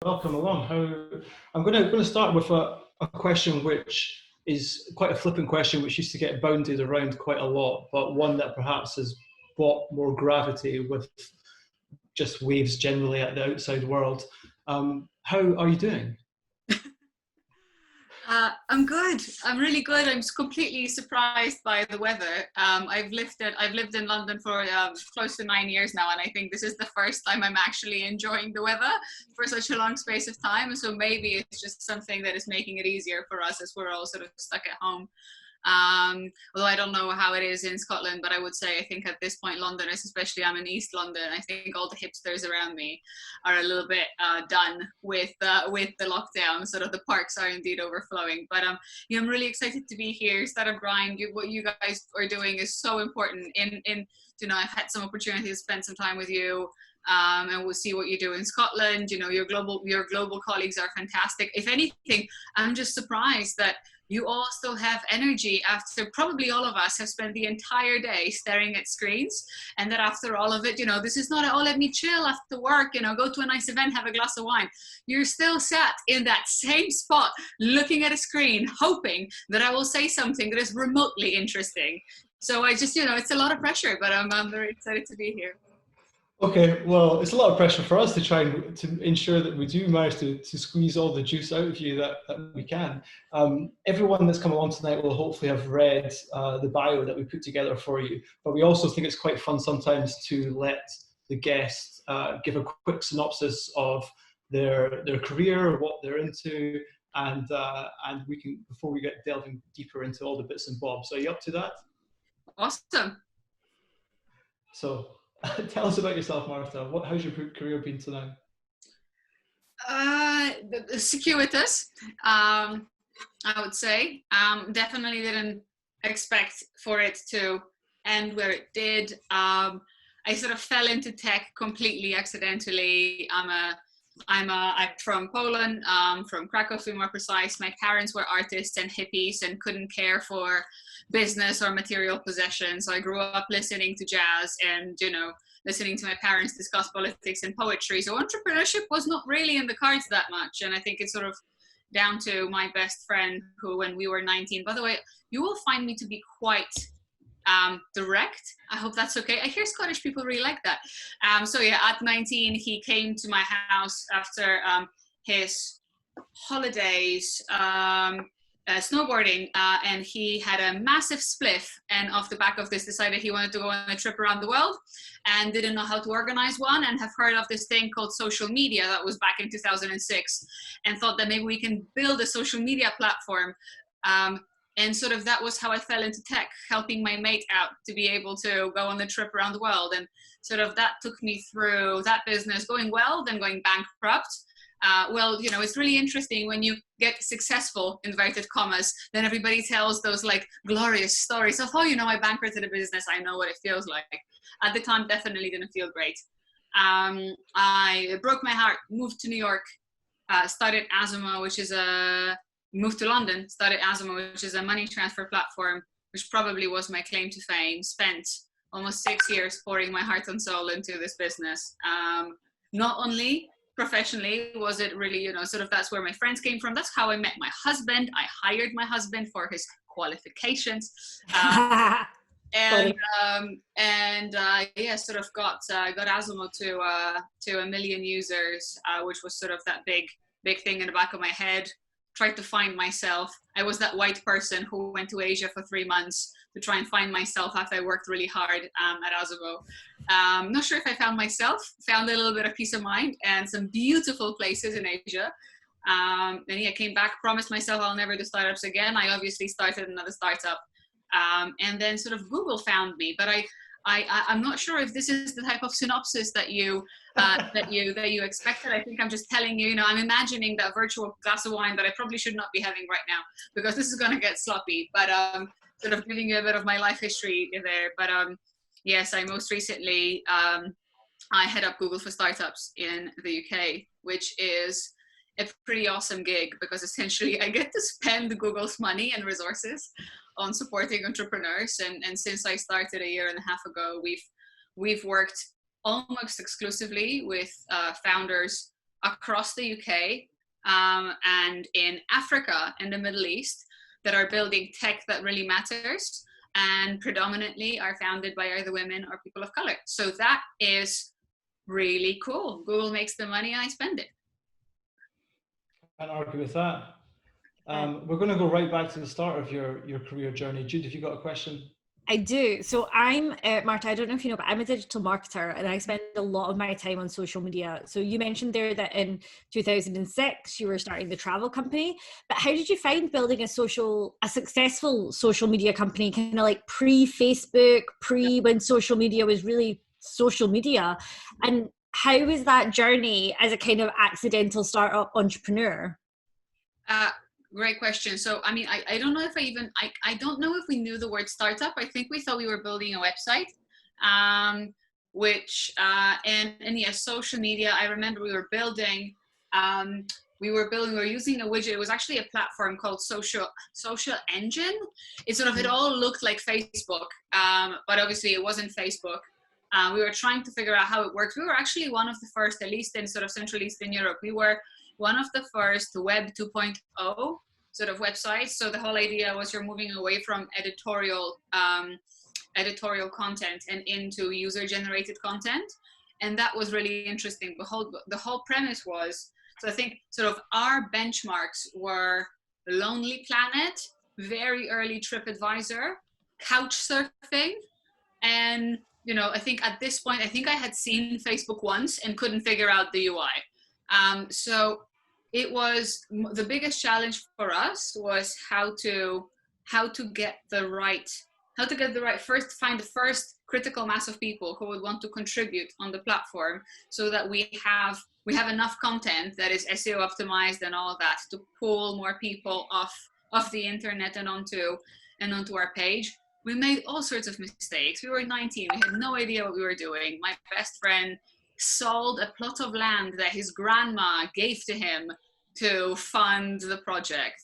welcome along. I'm going to start with a question which is quite a flippant question, which used to get bounded around quite a lot, but one that perhaps has brought more gravity with just waves generally at the outside world. How are you doing? I'm good. I'm really good. I'm completely surprised by the weather. I've lived in London for close to 9 years now, and I think this is the first time I'm actually enjoying the weather for such a long space of time. And so maybe it's just something that is making it easier for us as we're all sort of stuck at home. Although I don't know how it is in Scotland, but I would say I think at this point Londoners, especially I'm in East London, I think all the hipsters around me are a little bit done with the lockdown. Sort of the parks are indeed overflowing. But yeah, I'm really excited to be here. Startup Grind, what you guys are doing is so important. I've had some opportunity to spend some time with you. And we'll see what you do in Scotland. Your global colleagues are fantastic. If anything, I'm just surprised that you all still have energy after probably all of us have spent the entire day staring at screens, and that after all of it, this is not, oh, let me chill after work, go to a nice event, have a glass of wine. You're still sat in that same spot, looking at a screen, hoping that I will say something that is remotely interesting. So I just, it's a lot of pressure, but I'm very excited to be here. Okay, well, it's a lot of pressure for us to try and to ensure that we do manage to squeeze all the juice out of you that we can. Everyone that's come along tonight will hopefully have read the bio that we put together for you, but we also think it's quite fun sometimes to let the guest give a quick synopsis of their career, what they're into, and we can, before we get delving deeper into all the bits and bobs. Are you up to that? Awesome. So, tell us about yourself, Marta. How's your career been tonight? Circuitous, I would say. Definitely didn't expect for it to end where it did. I sort of fell into tech completely accidentally. I'm from Poland, from Krakow to be more precise. My parents were artists and hippies and couldn't care for business or material possessions. So I grew up listening to jazz and, listening to my parents discuss politics and poetry. So entrepreneurship was not really in the cards that much. And I think it's sort of down to my best friend who, when we were 19, by the way, you will find me to be quite direct. I hope that's okay. I hear Scottish people really like that. So yeah, at 19, he came to my house after his holidays, snowboarding, and he had a massive spliff, and off the back of this decided he wanted to go on a trip around the world and didn't know how to organize one, and have heard of this thing called social media that was back in 2006, and thought that maybe we can build a social media platform. And sort of that was how I fell into tech, helping my mate out to be able to go on the trip around the world. And sort of that took me through that business going well, then going bankrupt. It's really interesting when you get successful, inverted commas, then everybody tells those like glorious stories of, oh, I bankrupted a business. I know what it feels like. At the time, definitely didn't feel great. I broke my heart, moved to New York, started Azimo, moved to London, started Azimo, which is a money transfer platform, which probably was my claim to fame. Spent almost 6 years pouring my heart and soul into this business. Not only professionally was it really, sort of that's where my friends came from. That's how I met my husband. I hired my husband for his qualifications. Sort of got Azimo to 1 million users, which was sort of that big thing in the back of my head. Tried to find myself. I was that white person who went to Asia for 3 months to try and find myself after I worked really hard at Azimo. Not sure if I found myself, found a little bit of peace of mind and some beautiful places in Asia. Came back, promised myself I'll never do startups again. I obviously started another startup. And then sort of Google found me, but I'm not sure if this is the type of synopsis that you expected. I think I'm just telling you, I'm imagining that virtual glass of wine that I probably should not be having right now because this is going to get sloppy, but sort of giving you a bit of my life history there. But yes, I most recently, I head up Google for Startups in the UK, which is a pretty awesome gig because essentially I get to spend Google's money and resources on supporting entrepreneurs. And since I started 1.5 years ago, we've worked almost exclusively with founders across the UK and in Africa and the Middle East that are building tech that really matters, and predominantly are founded by either women or people of color. So that is really cool. Google makes the money, I spend it. Can't argue with that. We're going to go right back to the start of your career journey. Jude, have you got a question? I do. So I'm, Marta, I don't know if you know, but I'm a digital marketer and I spend a lot of my time on social media. So you mentioned there that in 2006, you were starting the travel company, but how did you find building a successful social media company, kind of like pre-Facebook, when social media was really social media? And how was that journey as a kind of accidental startup entrepreneur? Great question. So, I mean, I don't know if I don't know if we knew the word startup. I think we thought we were building a website, and yes, social media. I remember we were using a widget. It was actually a platform called Social Engine. It all looked like Facebook, but obviously it wasn't Facebook. We were trying to figure out how it worked. We were actually one of the first, at least in sort of Central Eastern Europe. We were one of the first Web 2.0 sort of websites. So the whole idea was you're moving away from editorial content and into user-generated content, and that was really interesting. The whole premise was, so I think sort of our benchmarks were Lonely Planet, very early TripAdvisor, Couchsurfing, and I think at this point, I think I had seen Facebook once and couldn't figure out the UI. So it was, the biggest challenge for us was how to get the right, first, find the first critical mass of people who would want to contribute on the platform, so that we have enough content that is SEO optimized and all of that to pull more people off the internet and onto our page. We made all sorts of mistakes. We were 19, we had no idea what we were doing. My best friend sold a plot of land that his grandma gave to him to fund the project.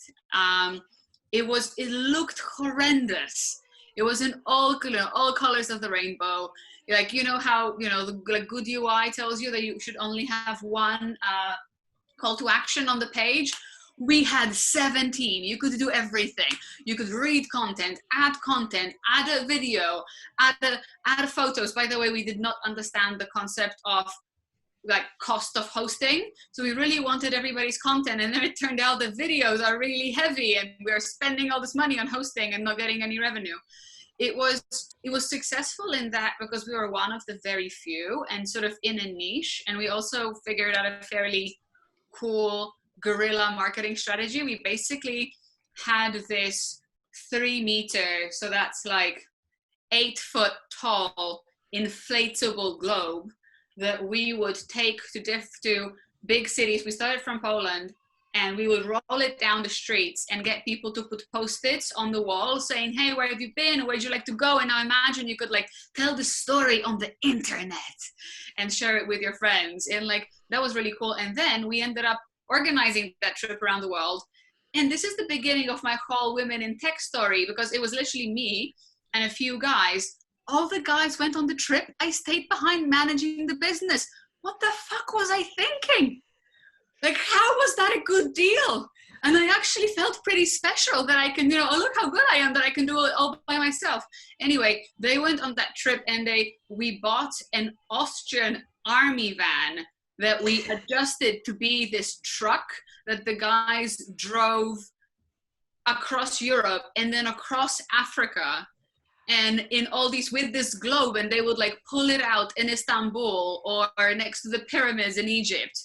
It looked horrendous. It was in all colors of the rainbow. Like, how, the good UI tells you that you should only have one call to action on the page. We had 17. You could do everything. You could read content, add a video, add photos. By the way, we did not understand the concept of like cost of hosting. So we really wanted everybody's content. And then it turned out the videos are really heavy and we're spending all this money on hosting and not getting any revenue. It was successful in that because we were one of the very few and sort of in a niche. And we also figured out a fairly cool guerrilla marketing strategy. We basically had this 3 meter, so that's like 8 foot tall inflatable globe that we would take to big cities. We started from Poland, and we would roll it down the streets and get people to put post-its on the wall saying, hey, where have you been? Where'd you like to go? And now imagine you could like tell the story on the internet and share it with your friends. And like, that was really cool. And then we ended up organizing that trip around the world. And this is the beginning of my whole women in tech story, because it was literally me and a few guys. All the guys went on the trip. I stayed behind managing the business. What the fuck was I thinking? Like, how was that a good deal? And I actually felt pretty special that I can, oh, look how good I am that I can do it all by myself. Anyway, they went on that trip and we bought an Austrian army van that we adjusted to be this truck that the guys drove across Europe and then across Africa, and in all these with this globe, and they would like pull it out in Istanbul or next to the pyramids in Egypt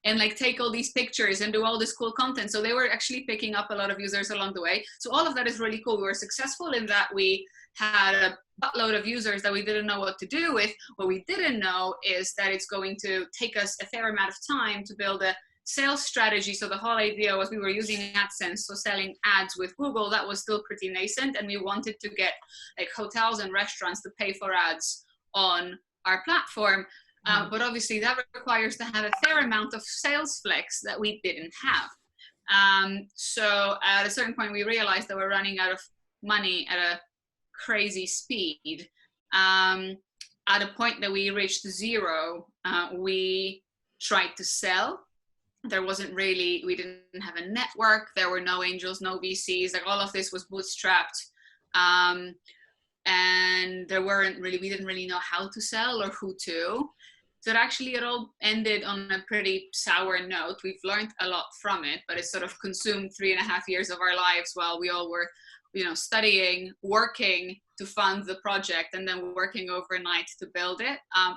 and like take all these pictures and do all this cool content. So they were actually picking up a lot of users along the way. So all of that is really cool. We were successful in that we had a buttload of users that we didn't know what to do with. What we didn't know is that it's going to take us a fair amount of time to build a sales strategy. So the whole idea was we were using AdSense, so selling ads with Google. That was still pretty nascent, and we wanted to get like hotels and restaurants to pay for ads on our platform. But obviously that requires to have a fair amount of sales flex that we didn't have. So at a certain point we realized that we're running out of money at a crazy speed. At a point that we reached zero, we tried to sell there wasn't really, we didn't have a network. There were no angels, no VCs. Like all of this was bootstrapped. And we didn't really know how to sell or who to. So it all ended on a pretty sour note. We've learned a lot from it, but it sort of consumed 3.5 years of our lives while we all were, studying, working to fund the project, and then working overnight to build it. I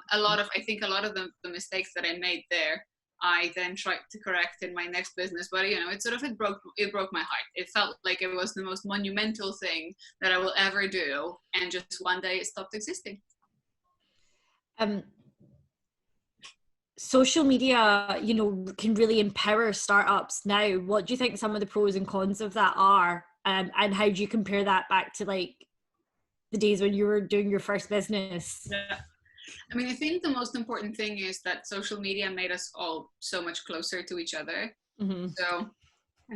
think a lot of the mistakes that I made there, I then tried to correct in my next business, but it broke my heart. It felt like it was the most monumental thing that I will ever do, and just one day it stopped existing. Social media, can really empower startups now. What do you think some of the pros and cons of that are? And how do you compare that back to like the days when you were doing your first business? Yeah. I think the most important thing is that social media made us all so much closer to each other. Mm-hmm. So,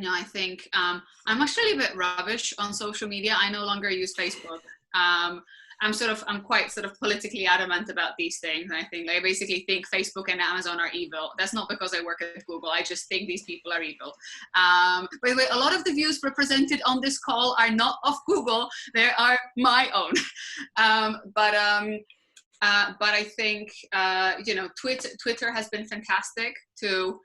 I think I'm actually a bit rubbish on social media. I no longer use Facebook. I'm quite sort of politically adamant about these things. I basically think Facebook and Amazon are evil. That's not because I work at Google. I just think these people are evil. By the way, a lot of the views represented on this call are not of Google. They are my own. But I think, Twitter has been fantastic to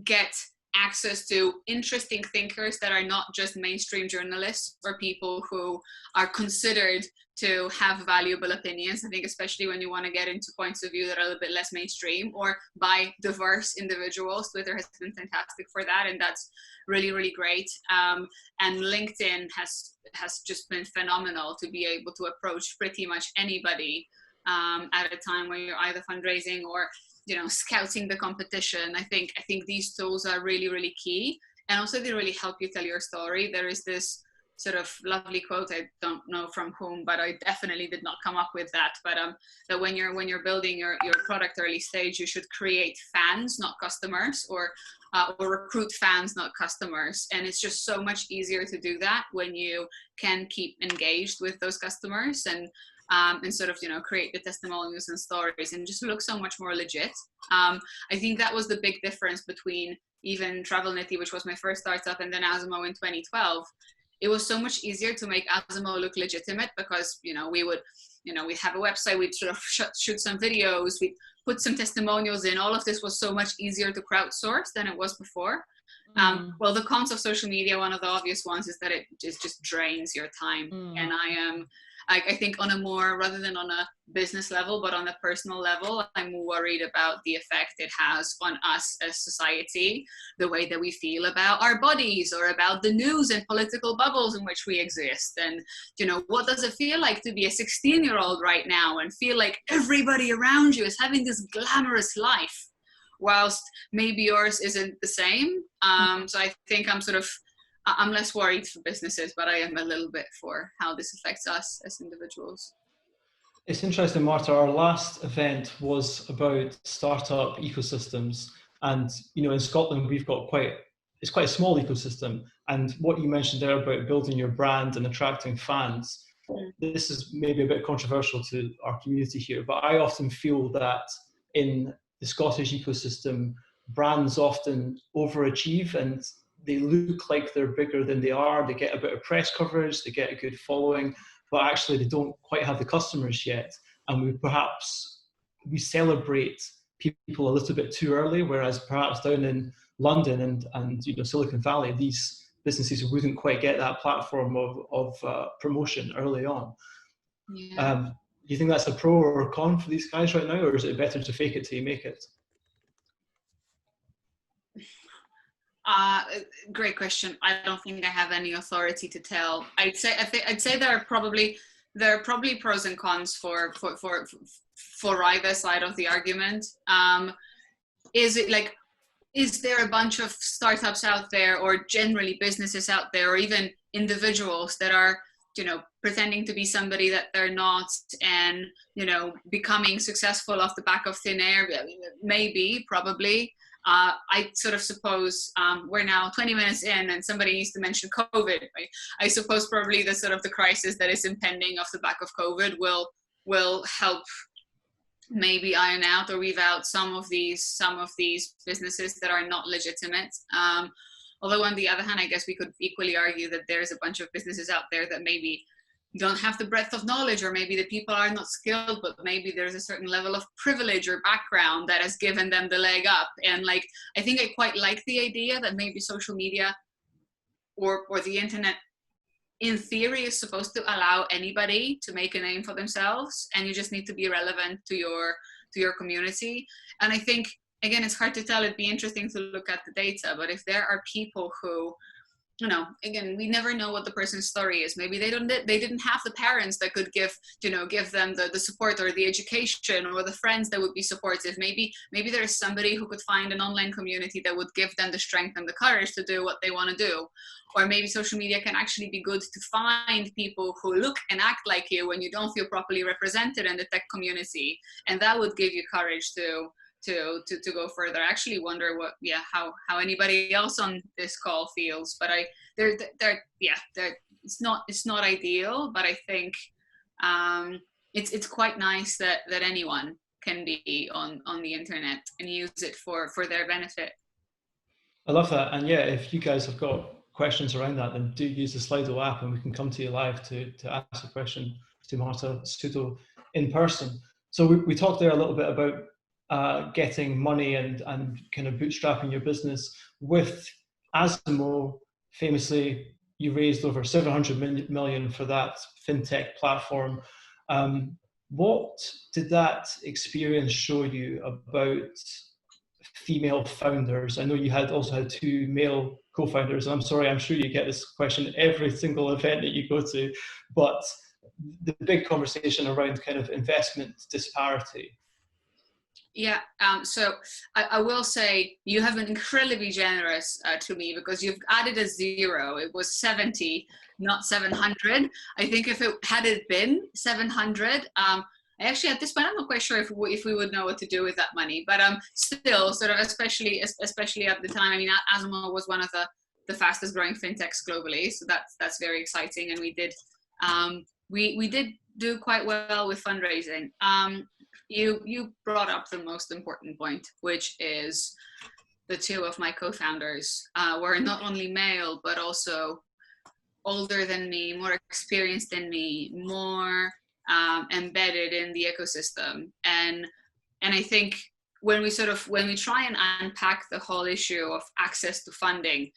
get access to interesting thinkers that are not just mainstream journalists or people who are considered to have valuable opinions. I think especially when you want to get into points of view that are a little bit less mainstream, or by diverse individuals. Twitter has been fantastic for that, and that's really, really great. And LinkedIn has just been phenomenal to be able to approach pretty much anybody at a time when you're either fundraising or scouting the competition. I think these tools are really, really key, and also they really help you tell your story. There is this sort of lovely quote, I don't know from whom, but I definitely did not come up with that. But that when you're building your product early stage, you should create fans, not customers, or recruit fans, not customers. And it's just so much easier to do that when you can keep engaged with those customers and sort of, create the testimonials and stories and just look so much more legit. I think that was the big difference between even TravelNity, which was my first startup, and then Azimo in 2012. It was so much easier to make Azimo look legitimate because, we'd have a website, we'd sort of shoot some videos, we'd put some testimonials in. All of this was so much easier to crowdsource than it was before. Well, the cons of social media, one of the obvious ones is that it just drains your time. And I think on a more, rather than on a business level, but on a personal level, I'm worried about the effect it has on us as society, the way that we feel about our bodies or about the news and political bubbles in which we exist. And, what does it feel like to be a 16-year-old right now and feel like everybody around you is having this glamorous life, whilst maybe yours isn't the same. So I think I'm less worried for businesses, but I am a little bit for how this affects us as individuals. It's interesting, Marta, our last event was about startup ecosystems. And, in Scotland, we've got it's quite a small ecosystem. And what you mentioned there about building your brand and attracting fans, this is maybe a bit controversial to our community here, but I often feel that in the Scottish ecosystem, brands often overachieve and they look like they're bigger than they are. They get a bit of press coverage, they get a good following, but actually they don't quite have the customers yet. And we celebrate people a little bit too early, whereas perhaps down in London and Silicon Valley, these businesses wouldn't quite get that platform of promotion early on. Yeah. Do you think that's a pro or a con for these guys right now, or is it better to fake it till you make it? Great question. I don't think I have any authority to tell. I'd say there are probably pros and cons for either side of the argument. Is there a bunch of startups out there, or generally businesses out there, or even individuals that are pretending to be somebody that they're not, and becoming successful off the back of thin air? Maybe, probably. I sort of suppose we're now 20 minutes in and somebody needs to mention COVID. Right? I suppose probably the sort of the crisis that is impending off the back of COVID will help maybe iron out or weave out some of these businesses that are not legitimate. Although on the other hand, I guess we could equally argue that there's a bunch of businesses out there that maybe don't have the breadth of knowledge, or maybe the people are not skilled, but maybe there's a certain level of privilege or background that has given them the leg up. And like, I think I quite like the idea that maybe social media or the internet in theory is supposed to allow anybody to make a name for themselves, and you just need to be relevant to your community. And I think, again, it's hard to tell. It'd be interesting to look at the data, but if there are people who, you know, again, we never know what the person's story is. Maybe they didn't have the parents that could give them the support or the education or the friends that would be supportive. Maybe there is somebody who could find an online community that would give them the strength and the courage to do what they want to do. Or maybe social media can actually be good to find people who look and act like you when you don't feel properly represented in the tech community. And that would give you courage to go further. I actually wonder how anybody else on this call feels, but it's not ideal, but I think it's quite nice that anyone can be on the internet and use it for their benefit. I love that. And yeah, if you guys have got questions around that, then do use the Slido app and we can come to you live to ask a question to Marta Suto in person. So we talked there a little bit about getting money and kind of bootstrapping your business. With Azimo, famously, you raised over 700 million for that fintech platform. What did that experience show you about female founders? I know you also had 2 male co-founders, and I'm sure you get this question every single event that you go to, but the big conversation around kind of investment disparity. Yeah, so I will say you have been incredibly generous to me, because you've added a 0. It was 70, not 700. I think if it had been 700, actually at this point I'm not quite sure if we would know what to do with that money. But still, sort of, especially at the time. I mean, Azimo was one of the fastest growing fintechs globally, so that's very exciting. And we did do quite well with fundraising. You brought up the most important point, which is the 2 of my co-founders were not only male, but also older than me, more experienced than me, more embedded in the ecosystem. And I think when we try and unpack the whole issue of access to funding,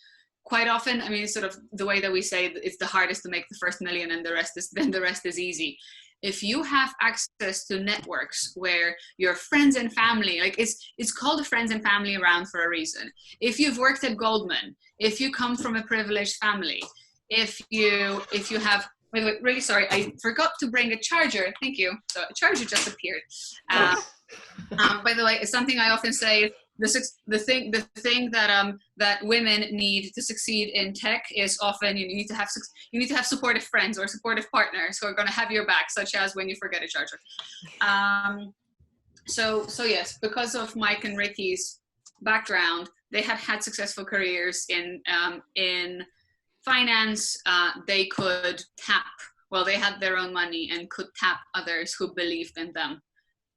quite often, I mean, sort of the way that we say it's the hardest to make the first million and the rest is easy. If you have access to networks where your friends and family, like it's called a friends and family round for a reason. If you've worked at Goldman, if you come from a privileged family, if you have, wait, really sorry, I forgot to bring a charger. Thank you. So a charger just appeared. By the way, it's something I often say. The thing that women need to succeed in tech is often you need to have supportive friends or supportive partners who are going to have your back, such as when you forget a charger. So yes, because of Mike and Ricky's background, they had successful careers in finance. They could tap. Well, they had their own money and could tap others who believed in them.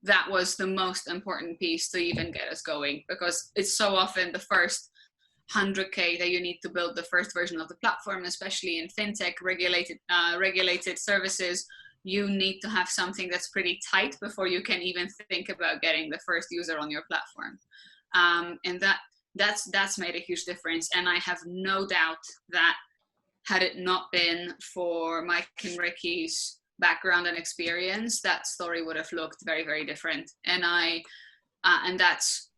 That was the most important piece to even get us going, because it's so often the first 100K that you need to build the first version of the platform, especially in fintech regulated services. You need to have something that's pretty tight before you can even think about getting the first user on your platform. And that's made a huge difference. And I have no doubt that had it not been for Mike and Ricky's background and experience, that story would have looked very, very different. And that's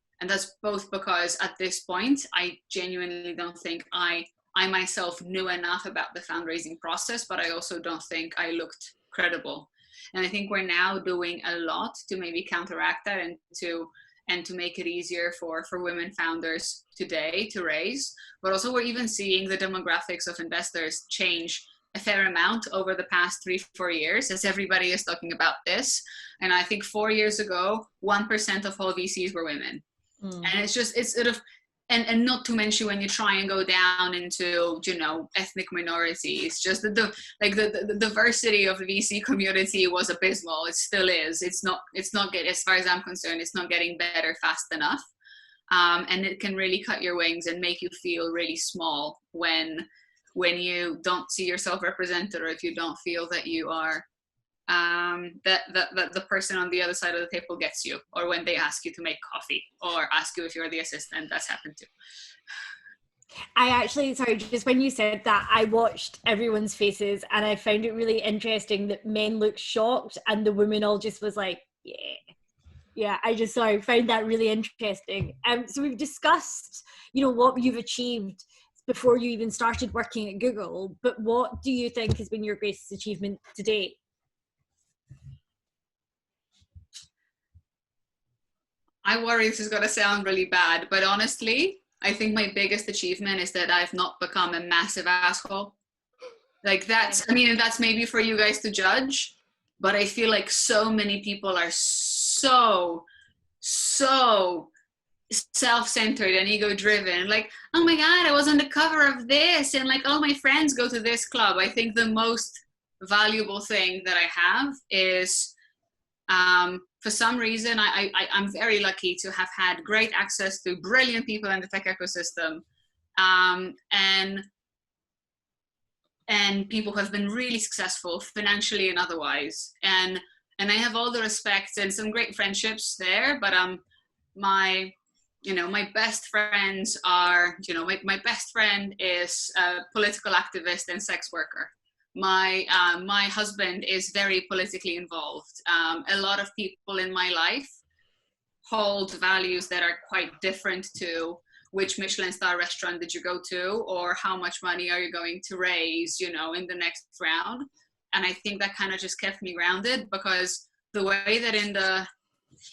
both because at this point, I genuinely don't think I myself knew enough about the fundraising process, but I also don't think I looked credible. And I think we're now doing a lot to maybe counteract that and to make it easier for women founders today to raise. But also we're even seeing the demographics of investors change a fair amount over the past 3-4 years, as everybody is talking about this. And I think 4 years ago, 1% of all VCs were women. And it's sort of, and not to mention when you try and go down into, you know, ethnic minorities, just the diversity of the VC community was abysmal. It still is. It's not getting, as far as I'm concerned, it's not getting better fast enough. And it can really cut your wings and make you feel really small when you don't see yourself represented, or if you don't feel that you are that the person on the other side of the table gets you, or when they ask you to make coffee or ask you if you're the assistant. That's happened too. I actually, sorry, just when you said that, I watched everyone's faces and I found it really interesting that men looked shocked and the women all just was like, yeah. I just found that really interesting. So we've discussed, you know, what you've achieved before you even started working at Google, but what do you think has been your greatest achievement to date? I worry this is going to sound really bad, but honestly, I think my biggest achievement is that I've not become a massive asshole. Like that's maybe for you guys to judge, but I feel like so many people are so self-centered and ego-driven. Like, oh my God, I was on the cover of this, and like all my friends go to this club. I think the most valuable thing that I have is, for some reason, I'm very lucky to have had great access to brilliant people in the tech ecosystem, and people who have been really successful financially and otherwise. And I have all the respect and some great friendships there. But my best friends are, my best friend is a political activist and sex worker. My husband is very politically involved. A lot of people in my life hold values that are quite different to which Michelin star restaurant did you go to, or how much money are you going to raise, in the next round. And I think that kind of just kept me grounded, because the way that in the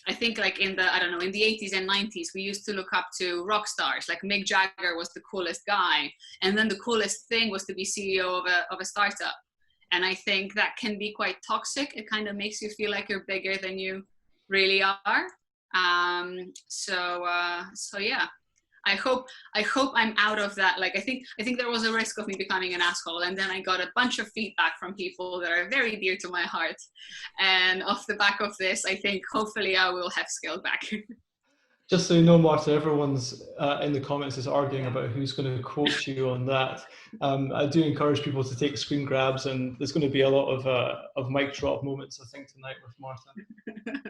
80s and 90s, we used to look up to rock stars. Like Mick Jagger was the coolest guy. And then the coolest thing was to be CEO of a startup. And I think that can be quite toxic. It kind of makes you feel like you're bigger than you really are. So yeah. I hope I'm out of that. Like, I think there was a risk of me becoming an asshole, and then I got a bunch of feedback from people that are very dear to my heart. And off the back of this, I think hopefully I will have scaled back. Just so you know, Marta, everyone's in the comments is arguing about who's going to quote you on that. I do encourage people to take screen grabs, and there's going to be a lot of mic drop moments, I think, tonight with Marta.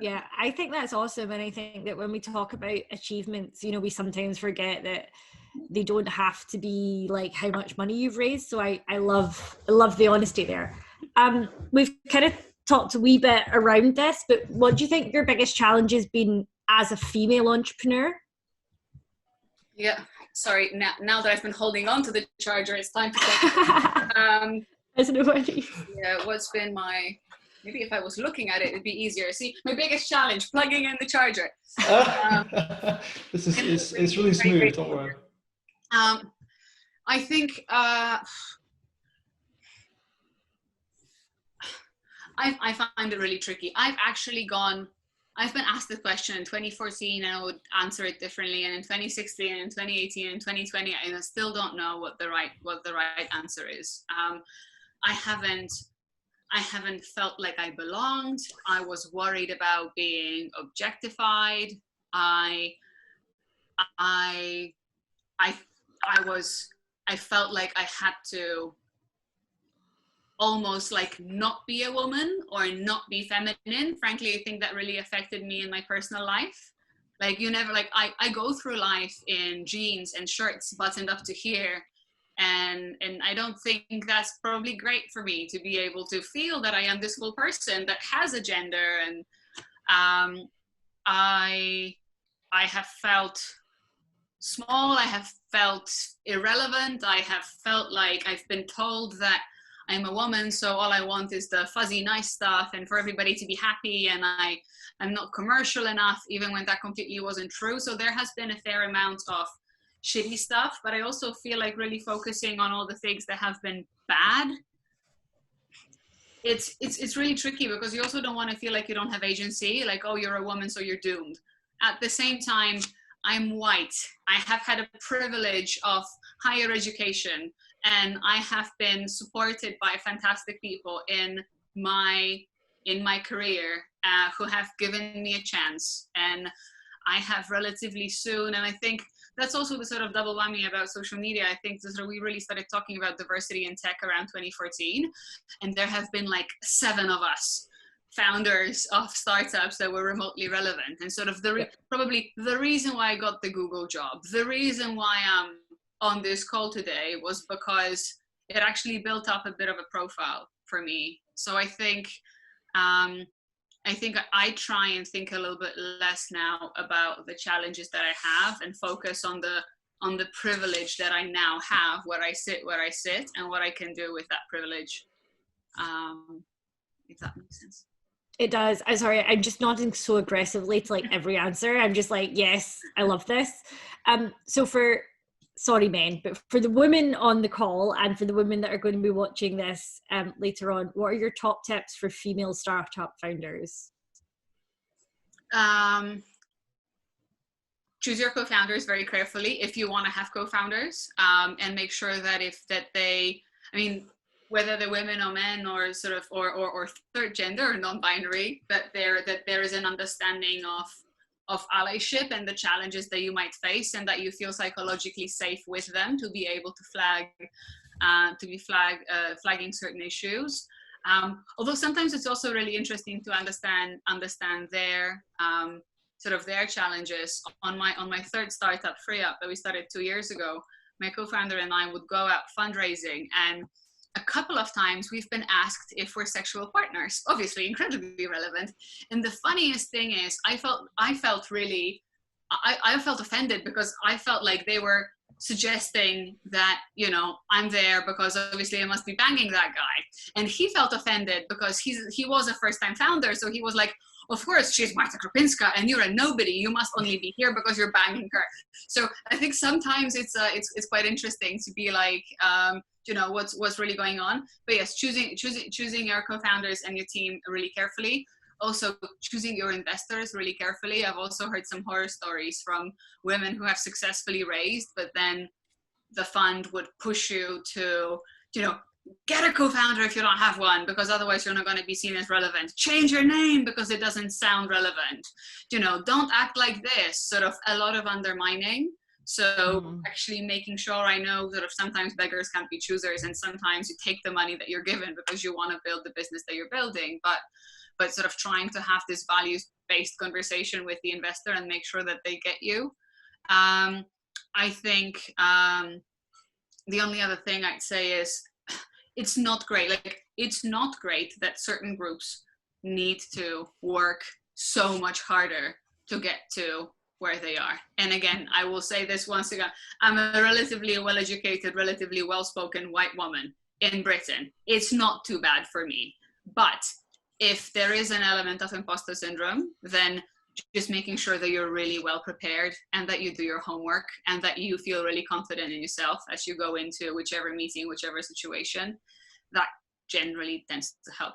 Yeah, I think that's awesome. And I think that when we talk about achievements, we sometimes forget that they don't have to be like how much money you've raised. So I love the honesty there. We've kind of talked a wee bit around this, but what do you think your biggest challenge has been as a female entrepreneur? Yeah, sorry. Now that I've been holding on to the charger, it's time to talk. Yeah, what's been maybe if I was looking at it, it'd be easier. See, my biggest challenge, plugging in the charger. This is it's really smooth, don't worry. I think I find it really tricky. I've been asked this question in 2014 and I would answer it differently, and in 2016 and 2018 and 2020, and I still don't know what the right answer is. I haven't felt like I belonged. I was worried about being objectified. I felt like I had to almost like not be a woman or not be feminine. Frankly, I think that really affected me in my personal life. Like I go through life in jeans and shirts buttoned up to here. And I don't think that's probably great for me to be able to feel that I am this full person that has a gender. And I have felt small. I have felt irrelevant. I have felt like I've been told that I'm a woman, so all I want is the fuzzy nice stuff and for everybody to be happy, and I'm not commercial enough, even when that completely wasn't true. So there has been a fair amount of shitty stuff, but I also feel like really focusing on all the things that have been bad, it's really tricky, because you also don't want to feel like you don't have agency, like, oh, you're a woman so you're doomed. At the same time, I'm white. I have had a privilege of higher education, and I have been supported by fantastic people in my career who have given me a chance. And I have relatively soon, and I think that's also the sort of double whammy about social media. I think we really started talking about diversity in tech around 2014, and there have been like 7 of us founders of startups that were remotely relevant. And sort of probably the reason why I got the Google job, the reason why I'm on this call today, was because it actually built up a bit of a profile for me. So I think I try and think a little bit less now about the challenges that I have and focus on the privilege that I now have, where I sit, and what I can do with that privilege. If that makes sense. It does. I'm sorry, I'm just nodding so aggressively to like every answer. I'm just like, yes, I love this. So sorry men, but for the women on the call and for the women that are going to be watching this later on, what are your top tips for female startup founders? Choose your co-founders very carefully if you want to have co-founders, and make sure that whether they're women or men or sort of or third gender or non-binary, that there is an understanding of allyship and the challenges that you might face, and that you feel psychologically safe with them to be able to flagging certain issues. Although sometimes it's also really interesting to understand their sort of their challenges. On my third startup, FreeUp, that we started 2 years ago, my co-founder and I would go out fundraising, and a couple of times we've been asked if we're sexual partners, obviously incredibly relevant. And the funniest thing is I felt offended, because I felt like they were suggesting that, I'm there because obviously I must be banging that guy. And he felt offended because he was a first-time founder. So he was like, of course, she's Marta Krupinska and you're a nobody. You must only be here because you're banging her. So I think sometimes it's quite interesting to be like, what's really going on. But yes, choosing your co-founders and your team really carefully. Also choosing your investors really carefully. I've also heard some horror stories from women who have successfully raised, but then the fund would push you to, get a co-founder if you don't have one, because otherwise you're not going to be seen as relevant. Change your name because it doesn't sound relevant. Don't act like this. Sort of a lot of undermining. So actually making sure, I know sort of sometimes beggars can't be choosers, and sometimes you take the money that you're given because you want to build the business that you're building, but sort of trying to have this values-based conversation with the investor and make sure that they get you. I think the only other thing I'd say is it's not great. It's not great that certain groups need to work so much harder to get to where they are. And again, I will say this once again, I'm a relatively well-educated, relatively well-spoken white woman in Britain. It's not too bad for me. But if there is an element of imposter syndrome, then just making sure that you're really well prepared and that you do your homework and that you feel really confident in yourself as you go into whichever meeting, whichever situation, that generally tends to help.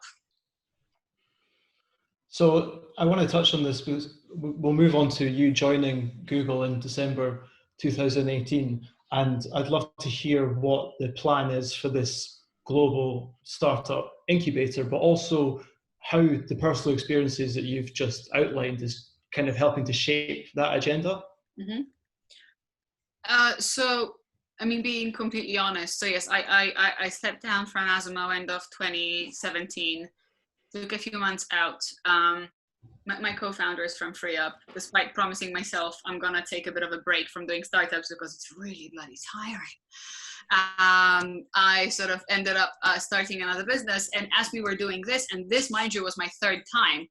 So I want to touch on this because we'll move on to you joining Google in December 2018. And I'd love to hear what the plan is for this global startup incubator, but also how the personal experiences that you've just outlined is kind of helping to shape that agenda. Mm-hmm. So, being completely honest, so yes, I stepped down from Azimo end of 2017, took a few months out. My co-founder is from FreeUp, despite promising myself I'm gonna take a bit of a break from doing startups because it's really bloody tiring. I sort of ended up starting another business, and as we were doing this, and this, mind you, was my third time,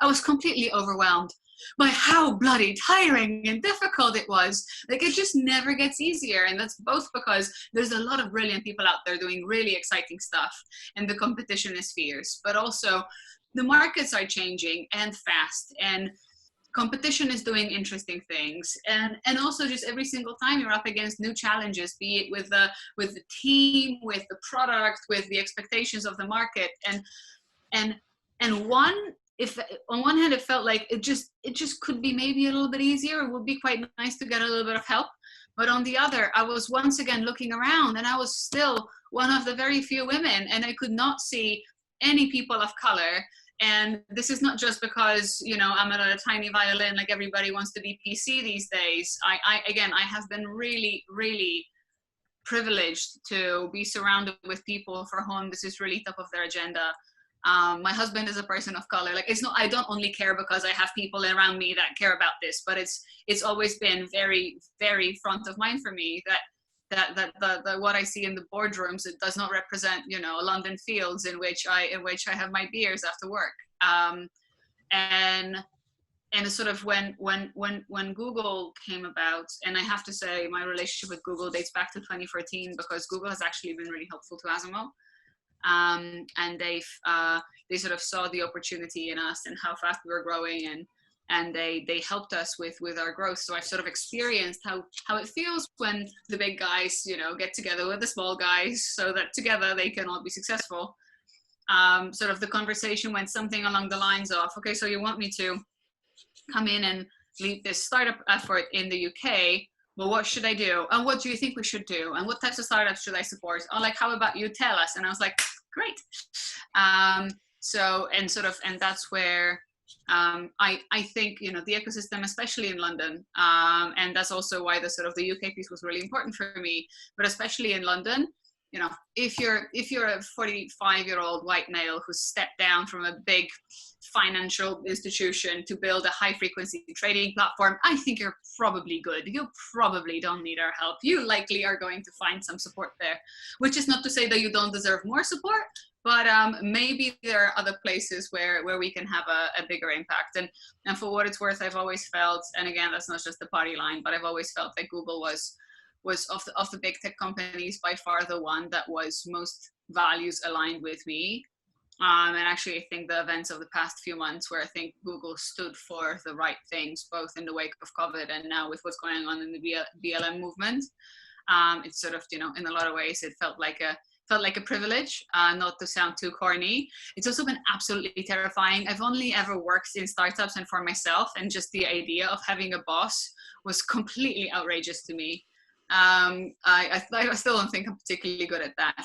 I was completely overwhelmed by how bloody tiring and difficult it was. Like, it just never gets easier, and that's both because there's a lot of brilliant people out there doing really exciting stuff, and the competition is fierce, but also the markets are changing and fast, and competition is doing interesting things, and also just every single time you're up against new challenges, be it with the team, with the product, with the expectations of the market, and one if on one hand it felt like it just could be maybe a little bit easier, it would be quite nice to get a little bit of help. But on the other, I was once again looking around, and I was still one of the very few women, and I could not see any people of color. And this is not just because, you know, I'm at a tiny violin, like everybody wants to be PC these days. I have been really, really privileged to be surrounded with people for whom this is really top of their agenda. My husband is a person of color. Like, it's not, I don't only care because I have people around me that care about this, but it's always been very, very front of mind for me that what I see in the boardrooms, it does not represent, you know, London fields in which I have my beers after work. And it's sort of when Google came about, and I have to say my relationship with Google dates back to 2014, because Google has actually been really helpful to Azimo. And they sort of saw the opportunity in us and how fast we were growing, and they helped us with our growth. So I've sort of experienced how it feels when the big guys, you know, get together with the small guys so that together they can all be successful. Sort of the conversation went something along the lines of, okay, so you want me to come in and lead this startup effort in the UK. Well, what should I do? And what do you think we should do? And what types of startups should I support? Oh, like, how about you tell us? And I was like, great. And that's where I think, you know, the ecosystem, especially in London, and that's also why the sort of the UK piece was really important for me, but especially in London, you know, if you're a 45-year-old white male who stepped down from a big financial institution to build a high frequency trading platform, I think you're probably good. You probably don't need our help. You likely are going to find some support there, which is not to say that you don't deserve more support, but maybe there are other places where we can have a bigger impact. And for what it's worth, I've always felt, and again, that's not just the party line, but I've always felt that Google was of the big tech companies by far the one that was most values aligned with me. And actually, I think the events of the past few months, where I think Google stood for the right things, both in the wake of COVID and now with what's going on in the BLM movement, it's sort of, you know, in a lot of ways, it felt like a privilege, not to sound too corny. It's also been absolutely terrifying. I've only ever worked in startups and for myself, and just the idea of having a boss was completely outrageous to me. I still don't think I'm particularly good at that,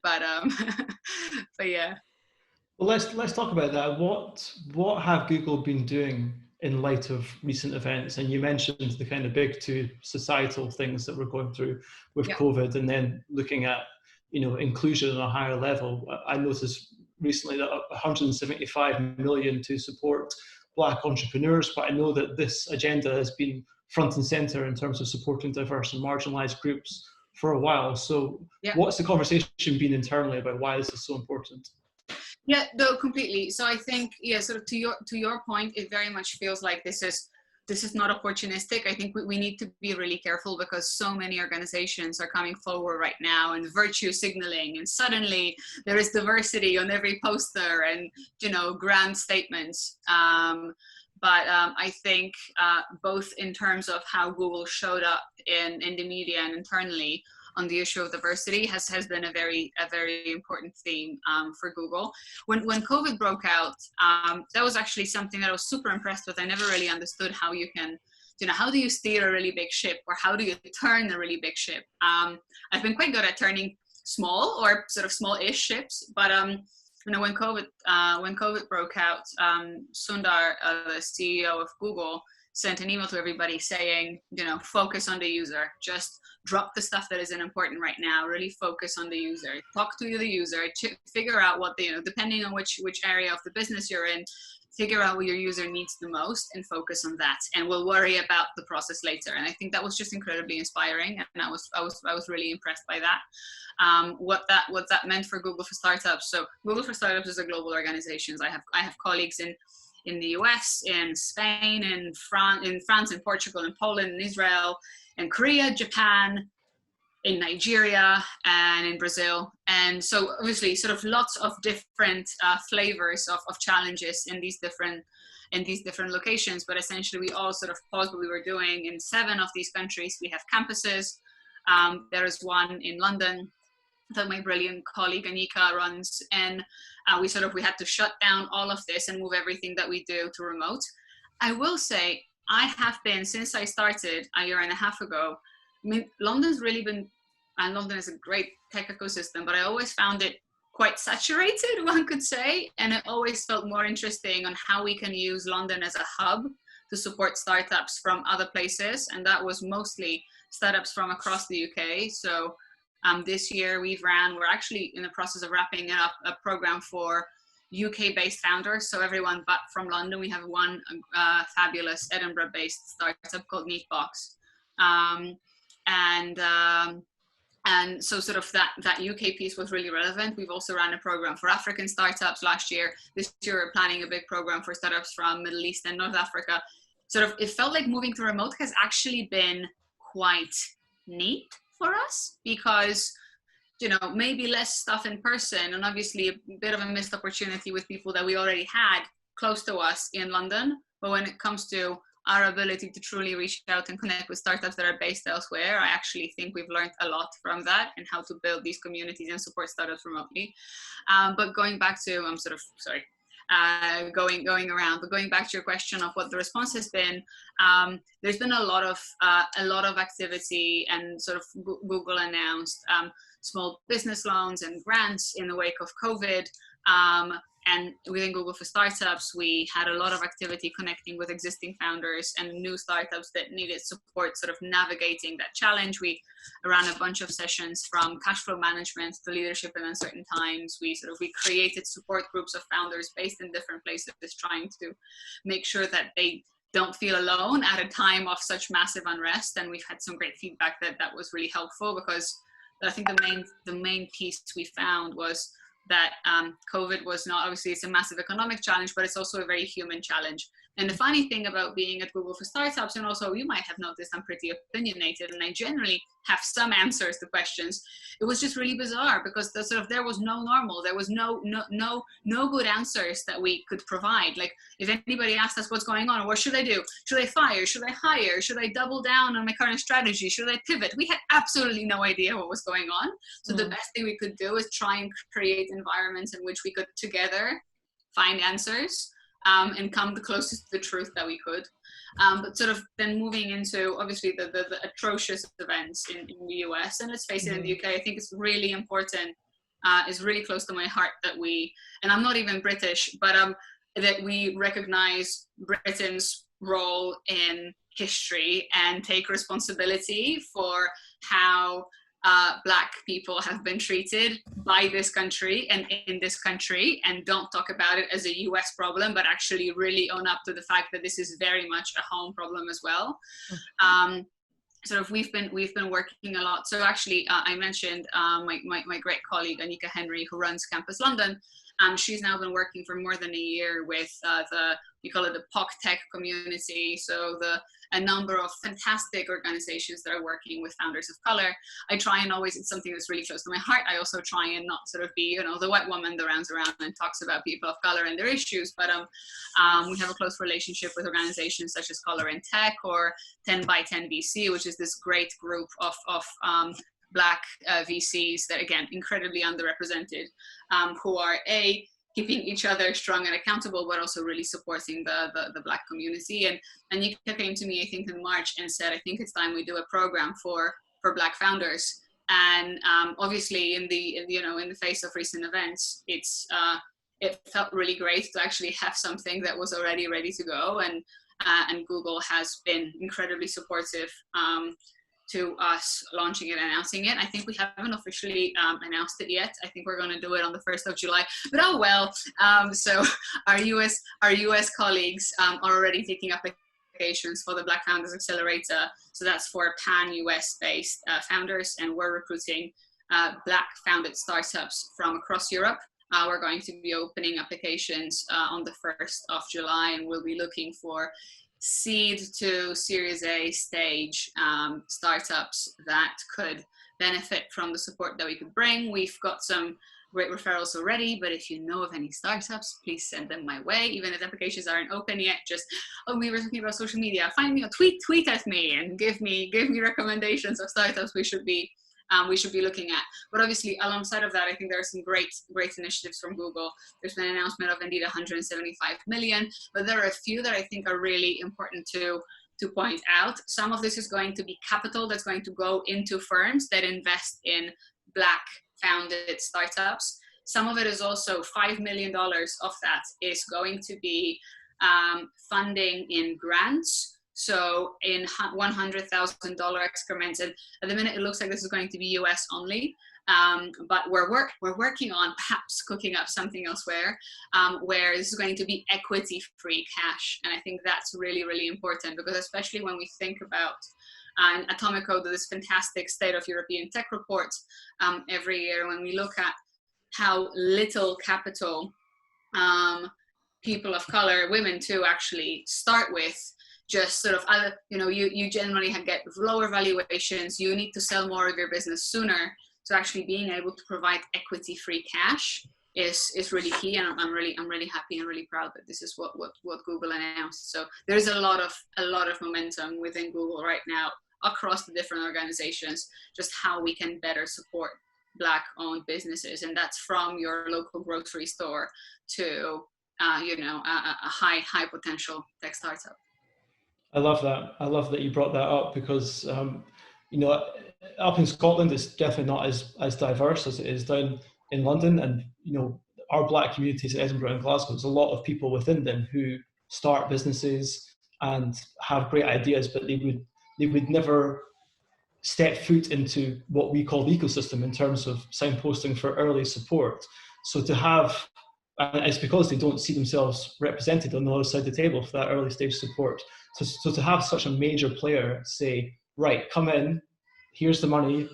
but yeah. Well, let's talk about that. What have Google been doing in light of recent events? And you mentioned the kind of big two societal things that we're going through with COVID, and then looking at, you know, inclusion on a higher level. I noticed recently that 175 million to support Black entrepreneurs, but I know that this agenda has been front and center in terms of supporting diverse and marginalized groups for a while. So what's the conversation been internally about why this is so important? Yeah, no, completely. So I think, sort of to your point, it very much feels like this is not opportunistic. I think we need to be really careful, because so many organizations are coming forward right now and virtue signaling, and suddenly there is diversity on every poster and, you know, grand statements. But I think both in terms of how Google showed up in the media and internally on the issue of diversity has been a very important theme for Google. When COVID broke out, that was actually something that I was super impressed with. I never really understood how you can, you know, how do you steer a really big ship, or how do you turn a really big ship? I've been quite good at turning small or sort of small-ish ships, but you know, when COVID broke out, Sundar, the CEO of Google, sent an email to everybody saying, you know, focus on the user. Just drop the stuff that isn't important right now. Really focus on the user. Talk to the user. Figure out what you know, depending on which area of the business you're in, figure out what your user needs the most and focus on that. And we'll worry about the process later. And I think that was just incredibly inspiring, and I was really impressed by that. What that meant for Google for Startups. So Google for Startups is a global organization. I have colleagues in the US, in Spain, in France, in Portugal, in Poland, in Israel, in Korea, Japan, in Nigeria, and in Brazil. And so obviously sort of lots of different flavors of challenges in these different locations, but essentially we all sort of paused what we were doing in 7 of these countries. We have campuses. There is one in London. that my brilliant colleague Anika runs, and we had to shut down all of this and move everything that we do to remote. I will say, I have been, since I started a year and a half ago, I mean, London's really been, and London is a great tech ecosystem, but I always found it quite saturated, one could say, and it always felt more interesting on how we can use London as a hub to support startups from other places, and that was mostly startups from across the UK. So this year we're actually in the process of wrapping up a program for UK-based founders, so everyone but from London. We have one fabulous Edinburgh-based startup called Neatbox, and so sort of that UK piece was really relevant. We've also ran a program for African startups last year. This year we're planning a big program for startups from Middle East and North Africa. Sort of, it felt like moving to remote has actually been quite neat for us, because maybe less stuff in person, and obviously a bit of a missed opportunity with people that we already had close to us in London. But when it comes to our ability to truly reach out and connect with startups that are based elsewhere, I actually think we've learned a lot from that and how to build these communities and support startups remotely. But going back to, I'm sort of, sorry, going around, but going back to your question of what the response has been, there's been a lot of activity, and sort of Google announced small business loans and grants in the wake of COVID. And within Google for Startups, we had a lot of activity connecting with existing founders and new startups that needed support sort of navigating that challenge. We ran a bunch of sessions from cash flow management to leadership in uncertain times. We created support groups of founders based in different places, trying to make sure that they don't feel alone at a time of such massive unrest. And we've had some great feedback that was really helpful, because I think the main piece we found was that COVID was not, obviously it's a massive economic challenge, but it's also a very human challenge. And the funny thing about being at Google for Startups, and also you might have noticed I'm pretty opinionated and I generally have some answers to questions. It was just really bizarre, because there was no normal, there was no good answers that we could provide. Like, if anybody asked us what's going on, what should I do? Should I fire? Should I hire? Should I double down on my current strategy? Should I pivot? We had absolutely no idea what was going on. So the best thing we could do is try and create environments in which we could together find answers and come the closest to the truth that we could. But sort of then moving into obviously the atrocious events in the US, and let's face it, in the UK, I think it's really important, is really close to my heart that we, and I'm not even British, but that we recognize Britain's role in history and take responsibility for how Black people have been treated by this country and in this country, and don't talk about it as a US problem, but actually really own up to the fact that this is very much a home problem as well. Sort of we've been working a lot. So actually, I mentioned my great colleague Anika Henry, who runs Campus London. She's now been working for more than a year with we call it the POC tech community. So a number of fantastic organizations that are working with founders of color. I try and always, it's something that's really close to my heart. I also try and not sort of be, the white woman that runs around and talks about people of color and their issues, but we have a close relationship with organizations such as Color in Tech or 10 by 10 VC, which is this great group of Black VCs that, again, incredibly underrepresented, who are keeping each other strong and accountable, but also really supporting the Black community. And you came to me, I think, in March and said, I think it's time we do a program for Black founders. And obviously, in the face of recent events, it felt really great to actually have something that was already ready to go. And Google has been incredibly supportive to us launching it and announcing it. I think we haven't officially announced it yet. I think we're going to do it on the 1st of July, but oh well. So our US colleagues are already taking applications for the Black Founders Accelerator. So that's for pan-US based founders, and we're recruiting Black founded startups from across Europe. We're going to be opening applications on the 1st of July, and we'll be looking for seed to Series A stage startups that could benefit from the support that we could bring. We've got some great referrals already, but if you know of any startups, please send them my way. Even if applications aren't open yet, just, we were talking about social media, find me a tweet at me and give me recommendations of startups we should be we should be looking at. But obviously, alongside of that, I think there are some great initiatives from Google. There's been an announcement of indeed 175 million, but there are a few that I think are really important to point out. Some of this is going to be capital that's going to go into firms that invest in Black founded startups. Some of it is also $5 million of that is going to be funding in grants. So in $100,000 excrements, and at the minute it looks like this is going to be US only, but we're working on perhaps cooking up something elsewhere where this is going to be equity-free cash, and I think that's really, really important, because especially when we think about and Atomico does this fantastic State of European Tech report every year, when we look at how little capital people of color, women too, actually start with. Just sort of, you generally get lower valuations. You need to sell more of your business sooner. So actually being able to provide equity-free cash is really key. And I'm really happy and really proud that this is what Google announced. So there's a lot of momentum within Google right now across the different organizations, just how we can better support Black-owned businesses, and that's from your local grocery store to a high potential tech startup. I love that. I love that you brought that up, because up in Scotland, it's definitely not as diverse as it is down in London, and our Black communities in Edinburgh and Glasgow, there's a lot of people within them who start businesses and have great ideas, but they would never step foot into what we call the ecosystem in terms of signposting for early support. So to have, and it's because they don't see themselves represented on the other side of the table for that early stage support. So to have such a major player say, right, come in, here's the money,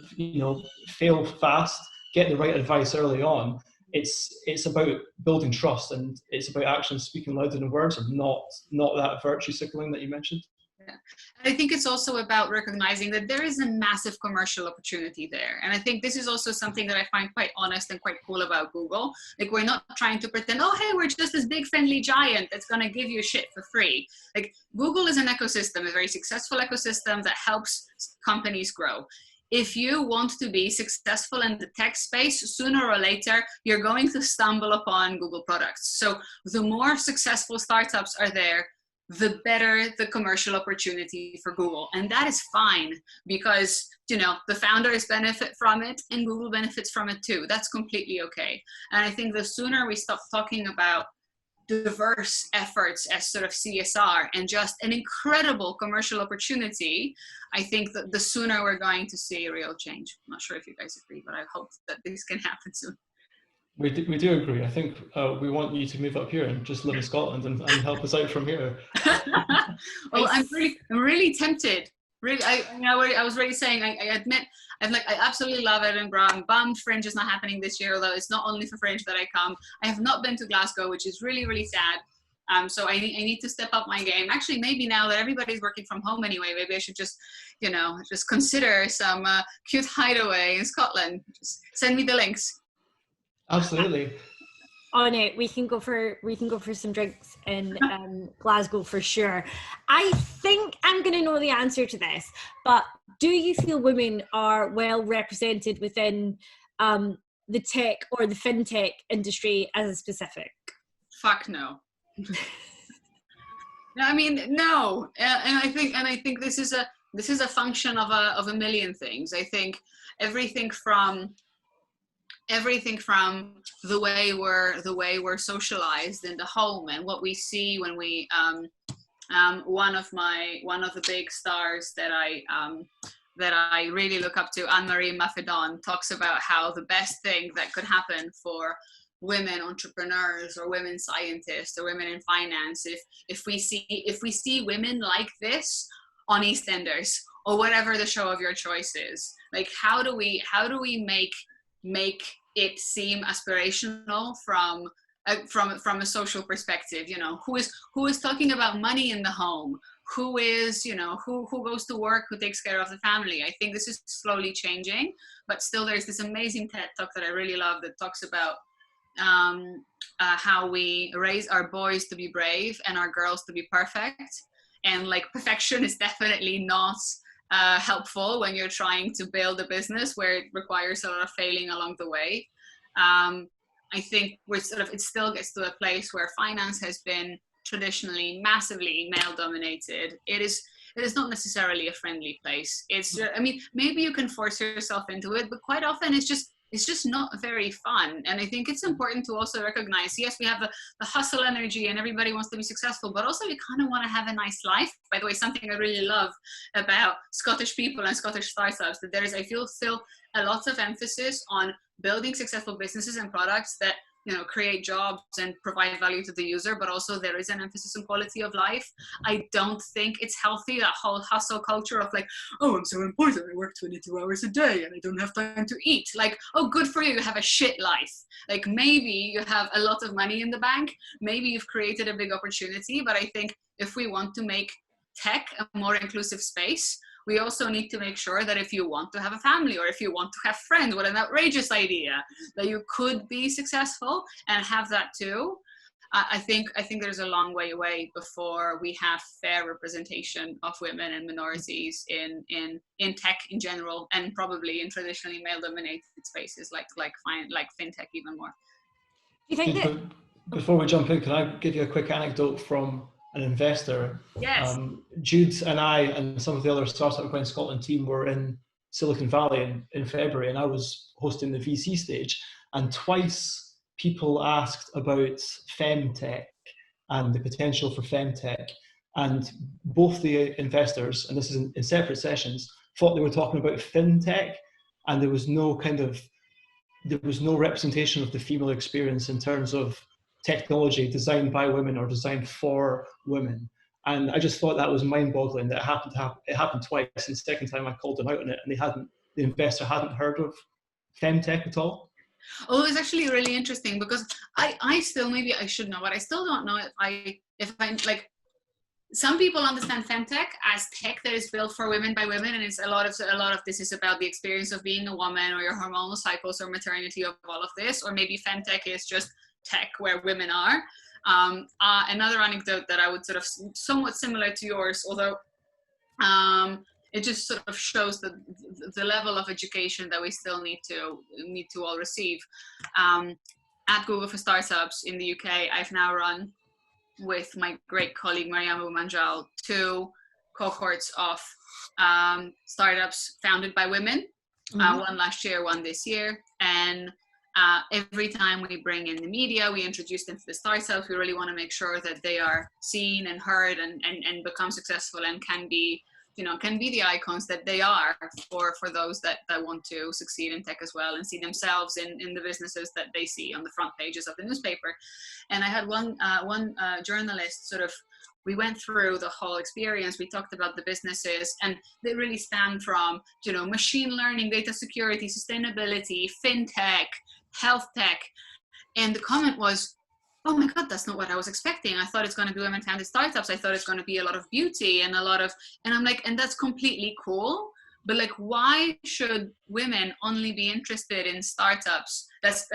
fail fast, get the right advice early on. It's about building trust, and it's about actions speaking louder than words, and not that virtue signaling that you mentioned. Yeah. And I think it's also about recognizing that there is a massive commercial opportunity there. And I think this is also something that I find quite honest and quite cool about Google. Like, we're not trying to pretend, oh, hey, we're just this big friendly giant that's going to give you shit for free. Like, Google is an ecosystem, a very successful ecosystem that helps companies grow. If you want to be successful in the tech space, sooner or later, you're going to stumble upon Google products. So the more successful startups are there, the better the commercial opportunity for Google. And that is fine, because, the founders benefit from it and Google benefits from it too. That's completely okay. And I think the sooner we stop talking about diverse efforts as sort of CSR and just an incredible commercial opportunity, I think that the sooner we're going to see real change. I'm not sure if you guys agree, but I hope that this can happen soon. We do agree. I think we want you to move up here and just live in Scotland and help us out from here. Well, I'm really tempted. Really, I was really saying, I admit, I absolutely love Edinburgh. I'm bummed Fringe is not happening this year, although it's not only for Fringe that I come. I have not been to Glasgow, which is really, really sad. So I need to step up my game. Actually, maybe now that everybody's working from home anyway, maybe I should just consider some cute hideaway in Scotland. Just send me the links. Absolutely. On it, we can go for some drinks in Glasgow for sure. I think I'm going to know the answer to this, but do you feel women are well represented within the tech or the fintech industry as a specific? Fuck no. No, I mean, no. And I think this is a function of a million things. I think everything from the way we're socialized in the home, and what we see when we one of the big stars that I really look up to, Anne-Marie Maffedon, talks about how the best thing that could happen for women entrepreneurs or women scientists or women in finance, if we see women like this on EastEnders or whatever the show of your choice is. Like, how do we make it seem aspirational from a social perspective? Who is talking about money in the home, who goes to work, who takes care of the family. I think this is slowly changing, but still there's this amazing TED talk that I really love that talks about how we raise our boys to be brave and our girls to be perfect, and like perfection is definitely not helpful when you're trying to build a business where it requires a lot of failing along the way. I think it still gets to a place where finance has been traditionally massively male dominated. It is not necessarily a friendly place. I mean, maybe you can force yourself into it, but quite often it's just not very fun. And I think it's important to also recognize, yes, we have the hustle energy and everybody wants to be successful, but also we kind of want to have a nice life. By the way, something I really love about Scottish people and Scottish startups, that there is, I feel, still a lot of emphasis on building successful businesses and products that, you know, create jobs and provide value to the user, but also there is an emphasis on quality of life. I don't think it's healthy, that whole hustle culture of like, oh, I'm so important, I work 22 hours a day and I don't have time to eat. Like, oh, good for you, you have a shit life. Like, maybe you have a lot of money in the bank, maybe you've created a big opportunity, but I think if we want to make tech a more inclusive space, we also need to make sure that if you want to have a family or if you want to have friends, what an outrageous idea, that you could be successful and have that too. I think there's a long way away before we have fair representation of women and minorities in tech in general, and probably in traditionally male-dominated spaces like fintech even more. Do you think that? Before we jump in, can I give you a quick anecdote from an investor? Yes. Jude and I and some of the other Startup Grind Scotland team were in Silicon Valley in February, and I was hosting the VC stage, and twice people asked about femtech and the potential for femtech, and both the investors, and this is in separate sessions, thought they were talking about fintech, and there was no representation of the female experience in terms of technology designed by women or designed for women. And I just thought that was mind-boggling that it happened twice. And the second time I called them out on it, and the investor hadn't heard of femtech at all. Oh, it's actually really interesting, because I still, maybe I should know, but I still don't know if I like, some people understand femtech as tech that is built for women by women, and it's a lot of this is about the experience of being a woman or your hormonal cycles or maternity of all of this, or maybe femtech is just tech where women are. Another anecdote that I would sort of somewhat similar to yours, although it just sort of shows the level of education that we still need to all receive. At Google for Startups in the UK, I've now run with my great colleague Mariama Manjal 2 cohorts of startups founded by women. One last year, one this year, and every time we bring in the media, we introduce them to the startups. We really want to make sure that they are seen and heard and become successful and can be the icons that they are for those that want to succeed in tech as well, and see themselves in the businesses that they see on the front pages of the newspaper. And I had one journalist we went through the whole experience. We talked about the businesses, and they really span from, machine learning, data security, sustainability, fintech, health tech. And the comment was, oh my God, that's not what I was expecting. I thought it's going to be women-founded startups. I thought it's going to be a lot of beauty and and I'm like, and that's completely cool. But like, why should women only be interested in startups? That's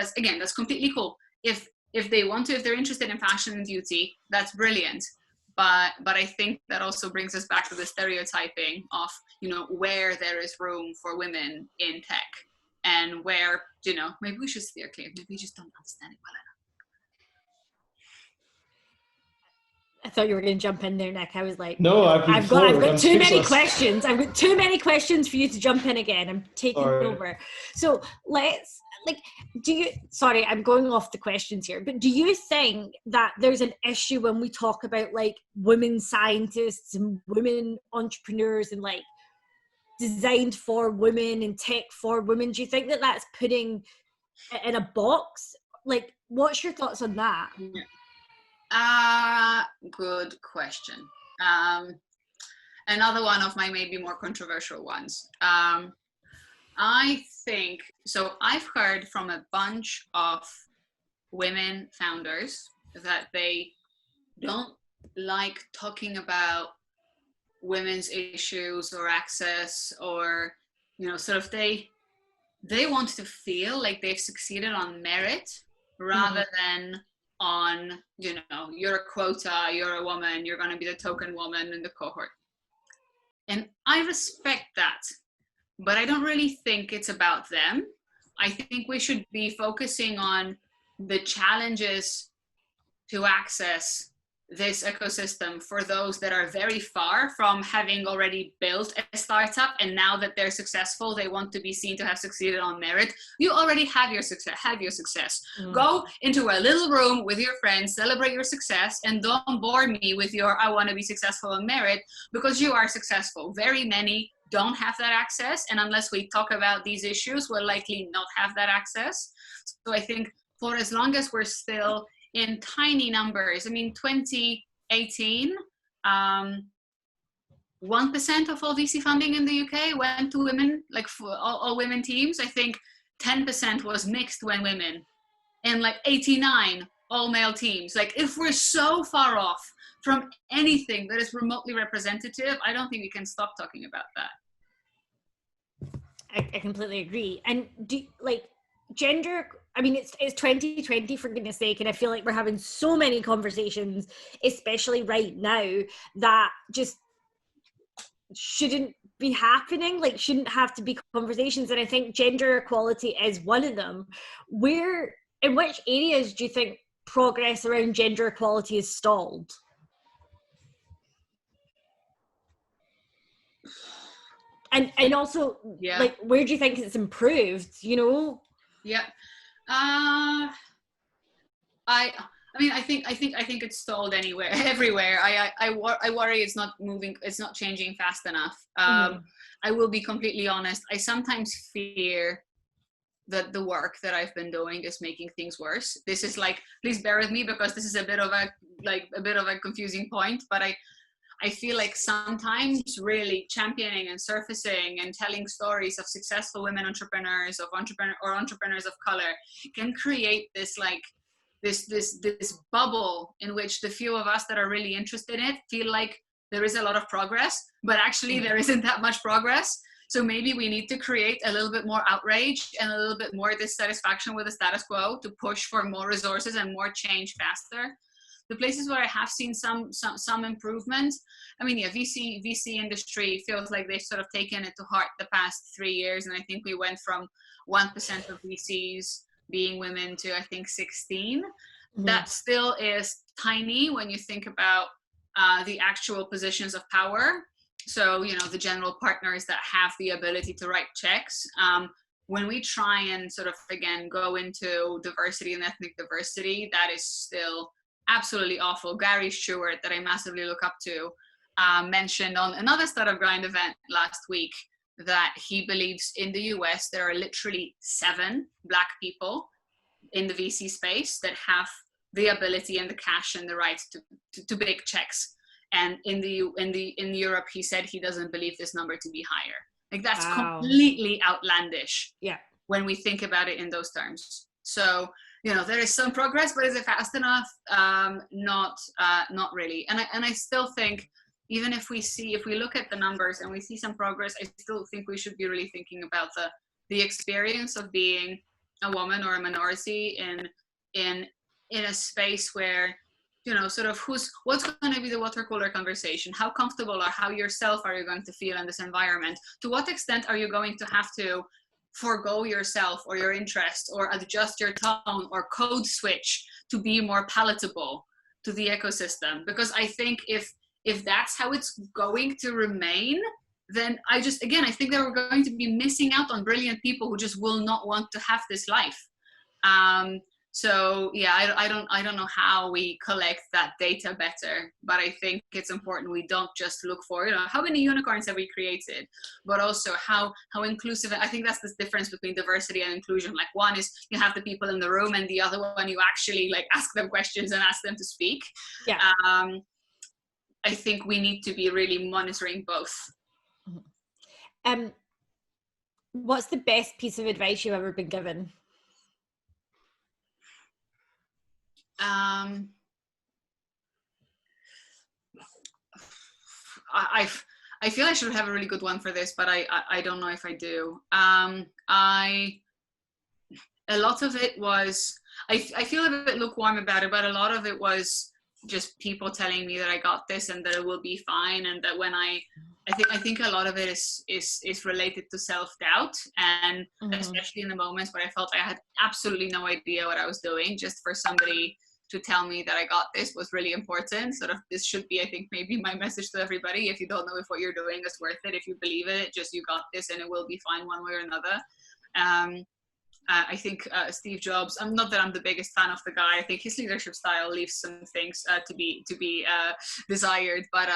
completely cool. If they're interested in fashion and beauty, that's brilliant. But I think that also brings us back to the stereotyping of, where there is room for women in tech, and where, maybe we should steer clear. Maybe we just don't understand it well enough. I thought you were going to jump in there, Nick. I was like, no, I've got too many questions. I've got too many questions for you to jump in again. I'm taking over. So I'm going off the questions here, but do you think that there's an issue when we talk about like women scientists and women entrepreneurs and like designed for women and tech for women? Do you think that that's putting it in a box? Like, what's your thoughts on that? Yeah. Good question. Another one of my maybe more controversial ones. I think, so I've heard from a bunch of women founders that they don't like talking about women's issues or access, or, they want to feel like they've succeeded on merit rather than on, you're a quota, you're a woman, you're going to be the token woman in the cohort. And I respect that, but I don't really think it's about them. I think we should be focusing on the challenges to access this ecosystem for those that are very far from having already built a startup, and now that they're successful, they want to be seen to have succeeded on merit. You already have your success. Go into a little room with your friends, celebrate your success, and don't bore me with your I want to be successful on merit, because you are successful. Very many don't have that access, and unless we talk about these issues, we'll likely not have that access. So I think for as long as we're still in tiny numbers, I mean, 2018, 1% of all VC funding in the UK went to women, like for all women teams. I think 10% was mixed when women, and like 89 all male teams. Like, if we're so far off from anything that is remotely representative, I don't think we can stop talking about that. I completely agree. And gender, I mean, it's 2020, for goodness sake, and I feel like we're having so many conversations, especially right now, that just shouldn't be happening, like shouldn't have to be conversations. And I think gender equality is one of them. In which areas do you think progress around gender equality is stalled? And also, like, where do you think it's improved, you know? Yeah. I mean, I think it's stalled everywhere. I worry it's not moving, it's not changing fast enough. I will be completely honest. I sometimes fear that the work that I've been doing is making things worse. This is like, please bear with me, because this is a bit of a confusing point, but I feel like sometimes really championing and surfacing and telling stories of successful women entrepreneurs, or entrepreneurs of color, can create this like this bubble in which the few of us that are really interested in it feel like there is a lot of progress, but actually there isn't that much progress. So maybe we need to create a little bit more outrage and a little bit more dissatisfaction with the status quo to push for more resources and more change faster. The places where I have seen some improvement, I mean, yeah, VC industry feels like they've sort of taken it to heart the past 3 years, and I think we went from 1% of VCs being women to, I think, 16. That still is tiny when you think about the actual positions of power. So, you know, the general partners that have the ability to write checks. When we try and sort of, again, go into diversity and ethnic diversity, that is still absolutely awful. Gary Stewart, that I massively look up to, mentioned on another Startup Grind event last week that he believes in the US there are literally 7 Black people in the VC space that have the ability and the cash and the right to big checks. And in Europe, he said he doesn't believe this number to be higher. Like, that's completely outlandish. Yeah. When we think about it in those terms. So, you know, there is some progress, but is it fast enough? Not really. And I still think, even if we look at the numbers and we see some progress, I still think we should be really thinking about the experience of being a woman or a minority in a space where, you know, sort of what's going to be the water cooler conversation? How comfortable or how yourself are you going to feel in this environment? To what extent are you going to have to forego yourself or your interest or adjust your tone or code switch to be more palatable to the ecosystem? Because I think if that's how it's going to remain, then I think that we're going to be missing out on brilliant people who just will not want to have this life. So yeah, I don't know how we collect that data better, but I think it's important we don't just look for, you know, how many unicorns have we created, but also how inclusive. I think that's the difference between diversity and inclusion. Like, one is you have the people in the room, and the other one you actually like ask them questions and ask them to speak. Yeah. I think we need to be really monitoring both. What's the best piece of advice you've ever been given? I feel I should have a really good one for this, but I don't know if I do. A lot of it was, I feel a bit lukewarm about it, but a lot of it was just people telling me that I got this and that it will be fine, and that when I I think a lot of it is related to self-doubt, and especially in the moments where I felt I had absolutely no idea what I was doing, just for somebody to tell me that I got this was really important. Sort of, this should be, I think, maybe my message to everybody. If you don't know if what you're doing is worth it, if you believe it, just you got this and it will be fine one way or another. I think Steve Jobs, not that I'm the biggest fan of the guy, I think his leadership style leaves some things to be desired, but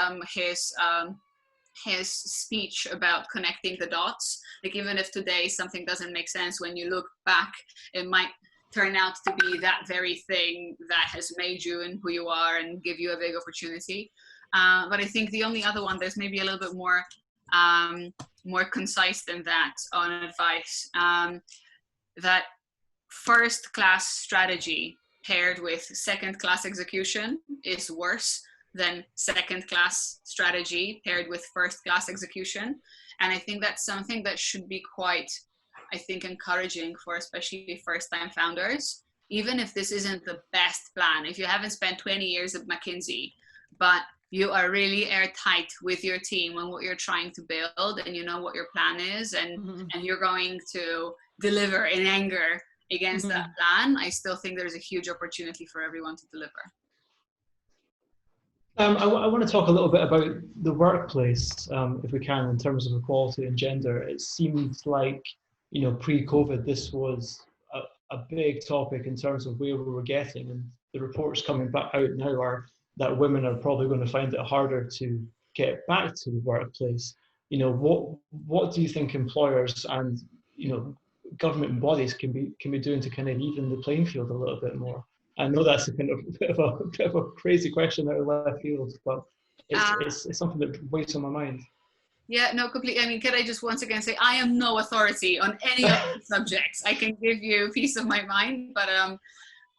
his speech about connecting the dots, like even if today something doesn't make sense, when you look back, it might turn out to be that very thing that has made you and who you are and give you a big opportunity. But I think the only other one that's maybe a little bit more concise than that on advice, that first-class strategy paired with second-class execution is worse than second-class strategy paired with first-class execution. And I think that's something that should be quite, I think, encouraging for especially first-time founders. Even if this isn't the best plan, if you haven't spent 20 years at McKinsey, but you are really airtight with your team on what you're trying to build, and you know what your plan is, and you're going to deliver in anger against that plan, I still think there's a huge opportunity for everyone to deliver. I want to talk a little bit about the workplace, if we can, in terms of equality and gender. It seems like, pre-COVID, this was a big topic in terms of where we were getting, and the reports coming back out now are that women are probably going to find it harder to get back to the workplace. What do you think employers and government bodies can be doing to kind of even the playing field a little bit more? I know that's a kind of bit of a crazy question out of left field, but it's something that weighs on my mind. Yeah, no, completely. I mean, can I just once again say, I am no authority on any of the subjects. I can give you peace of my mind, but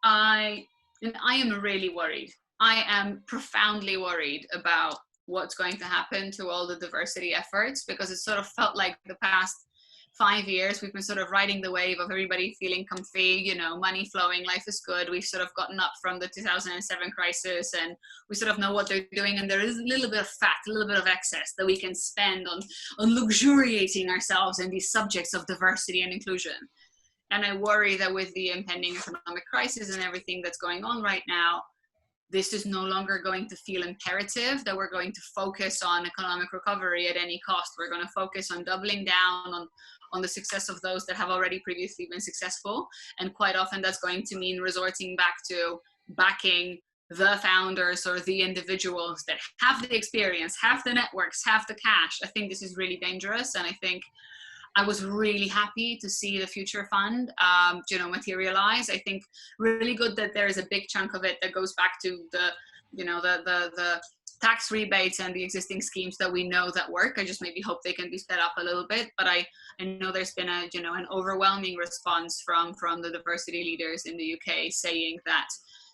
I am really worried. I am profoundly worried about what's going to happen to all the diversity efforts, because it sort of felt like the past 5 years we've been sort of riding the wave of everybody feeling comfy, money flowing, life is good. We've sort of gotten up from the 2007 crisis, and we sort of know what they're doing, and there is a little bit of fat, a little bit of excess that we can spend on luxuriating ourselves in these subjects of diversity and inclusion. And I worry that with the impending economic crisis and everything that's going on right now, this is no longer going to feel imperative, that we're going to focus on economic recovery at any cost. We're going to focus on doubling down on the success of those that have already previously been successful. And quite often that's going to mean resorting back to backing the founders or the individuals that have the experience, have the networks, have the cash. I think this is really dangerous. And I think I was really happy to see the Future Fund, materialize. I think really good that there is a big chunk of it that goes back to the tax rebates and the existing schemes that we know that work. I just maybe hope they can be sped up a little bit. But I know there's been an overwhelming response from the diversity leaders in the UK saying that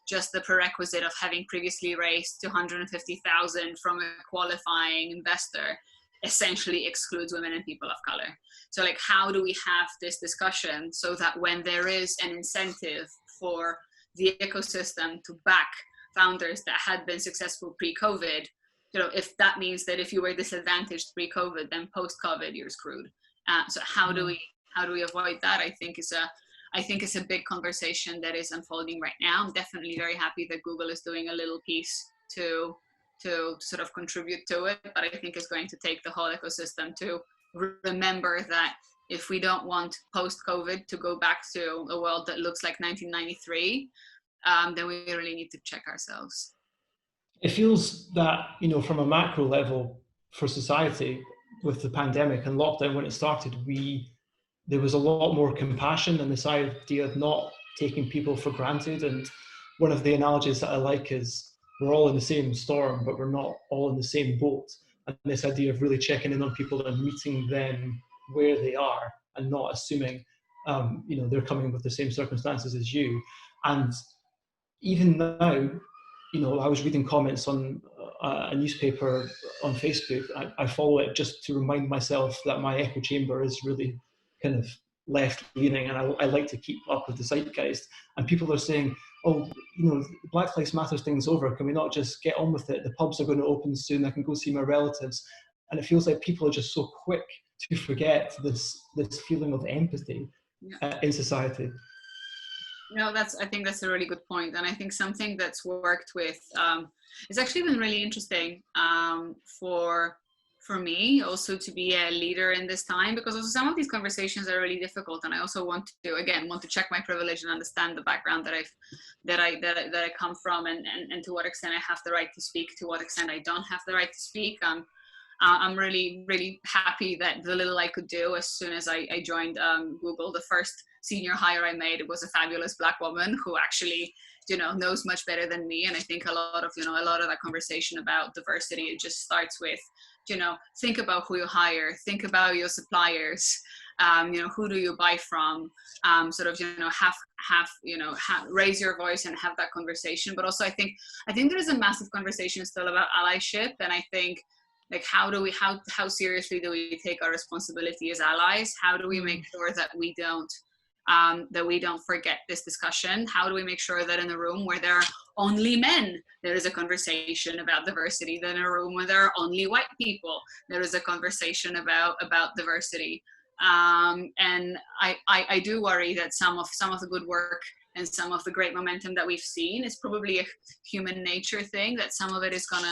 just the prerequisite of having previously raised $250,000 from a qualifying investor essentially excludes women and people of color. So how do we have this discussion so that when there is an incentive for the ecosystem to back founders that had been successful pre-COVID, if that means that if you were disadvantaged pre-COVID, then post-COVID you're screwed. So how do we avoid that? I think it's a big conversation that is unfolding right now. I'm definitely very happy that Google is doing a little piece to sort of contribute to it, but I think it's going to take the whole ecosystem to remember that if we don't want post-COVID to go back to a world that looks like 1993, then we really need to check ourselves. It feels that, from a macro level for society, with the pandemic and lockdown when it started, there was a lot more compassion and this idea of not taking people for granted. And one of the analogies that I like is, we're all in the same storm, but we're not all in the same boat. And this idea of really checking in on people and meeting them where they are and not assuming, they're coming with the same circumstances as you. And even now, I was reading comments on a newspaper on Facebook. I follow it just to remind myself that my echo chamber is really kind of left-leaning, and I like to keep up with the zeitgeist. And people are saying, oh, Black Lives Matter thing's over. Can we not just get on with it? The pubs are going to open soon. I can go see my relatives. And it feels like people are just so quick to forget this feeling of empathy in society. No, I think that's a really good point. And I think something that's worked with, it's actually been really interesting for me also to be a leader in this time, because also some of these conversations are really difficult. And I also want to check my privilege and understand the background that I come from, and to what extent I have the right to speak, to what extent I don't have the right to speak. I'm really, really happy that the little I could do as soon as I joined Google, the first senior hire I made, it was a fabulous Black woman who actually, knows much better than me. And I think a lot of that conversation about diversity, it just starts with, think about who you hire, think about your suppliers, who do you buy from, raise your voice and have that conversation. But also I think there is a massive conversation still about allyship. And I think, like, how seriously do we take our responsibility as allies? How do we make sure that we don't forget this discussion? How do we make sure that in a room where there are only men, there is a conversation about diversity? That in a room where there are only white people, there is a conversation about diversity. And I do worry that some of the good work and some of the great momentum that we've seen is probably a human nature thing, that some of that is going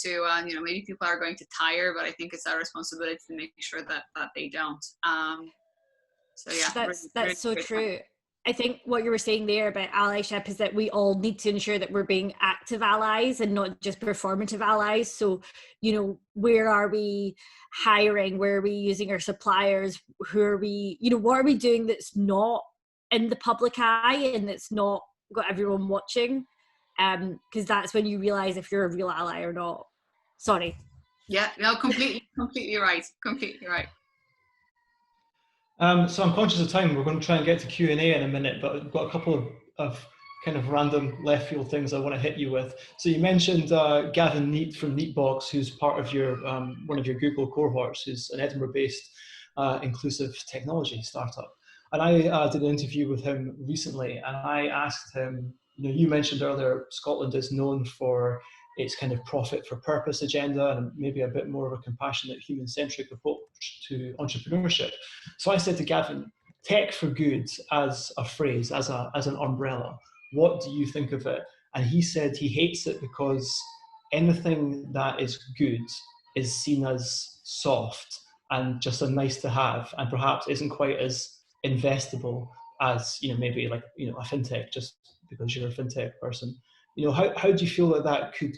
to, maybe people are going to tire, but I think it's our responsibility to make sure that they don't. So yeah. That's really so true. I think what you were saying there about allyship is that we all need to ensure that we're being active allies and not just performative allies. So, where are we hiring? Where are we using our suppliers? Who are we, what are we doing that's not in the public eye and that's not got everyone watching? Because that's when you realize if you're a real ally or not. Sorry. Yeah, no, completely right. So I'm conscious of time. We're going to try and get to Q&A in a minute, but I've got a couple of kind of random left field things I want to hit you with. So you mentioned Gavin Neat from Neatbox, who's part of your one of your Google cohorts, who's an Edinburgh-based inclusive technology startup. And I did an interview with him recently, and I asked him, you mentioned earlier, Scotland is known for its kind of profit for purpose agenda and maybe a bit more of a compassionate, human-centric approach to entrepreneurship. So I said to Gavin, tech for good as a phrase, as an umbrella, what do you think of it? And he said he hates it because anything that is good is seen as soft and just a nice to have, and perhaps isn't quite as investable as, maybe like, a fintech, just because you're a fintech person. How do you feel that could,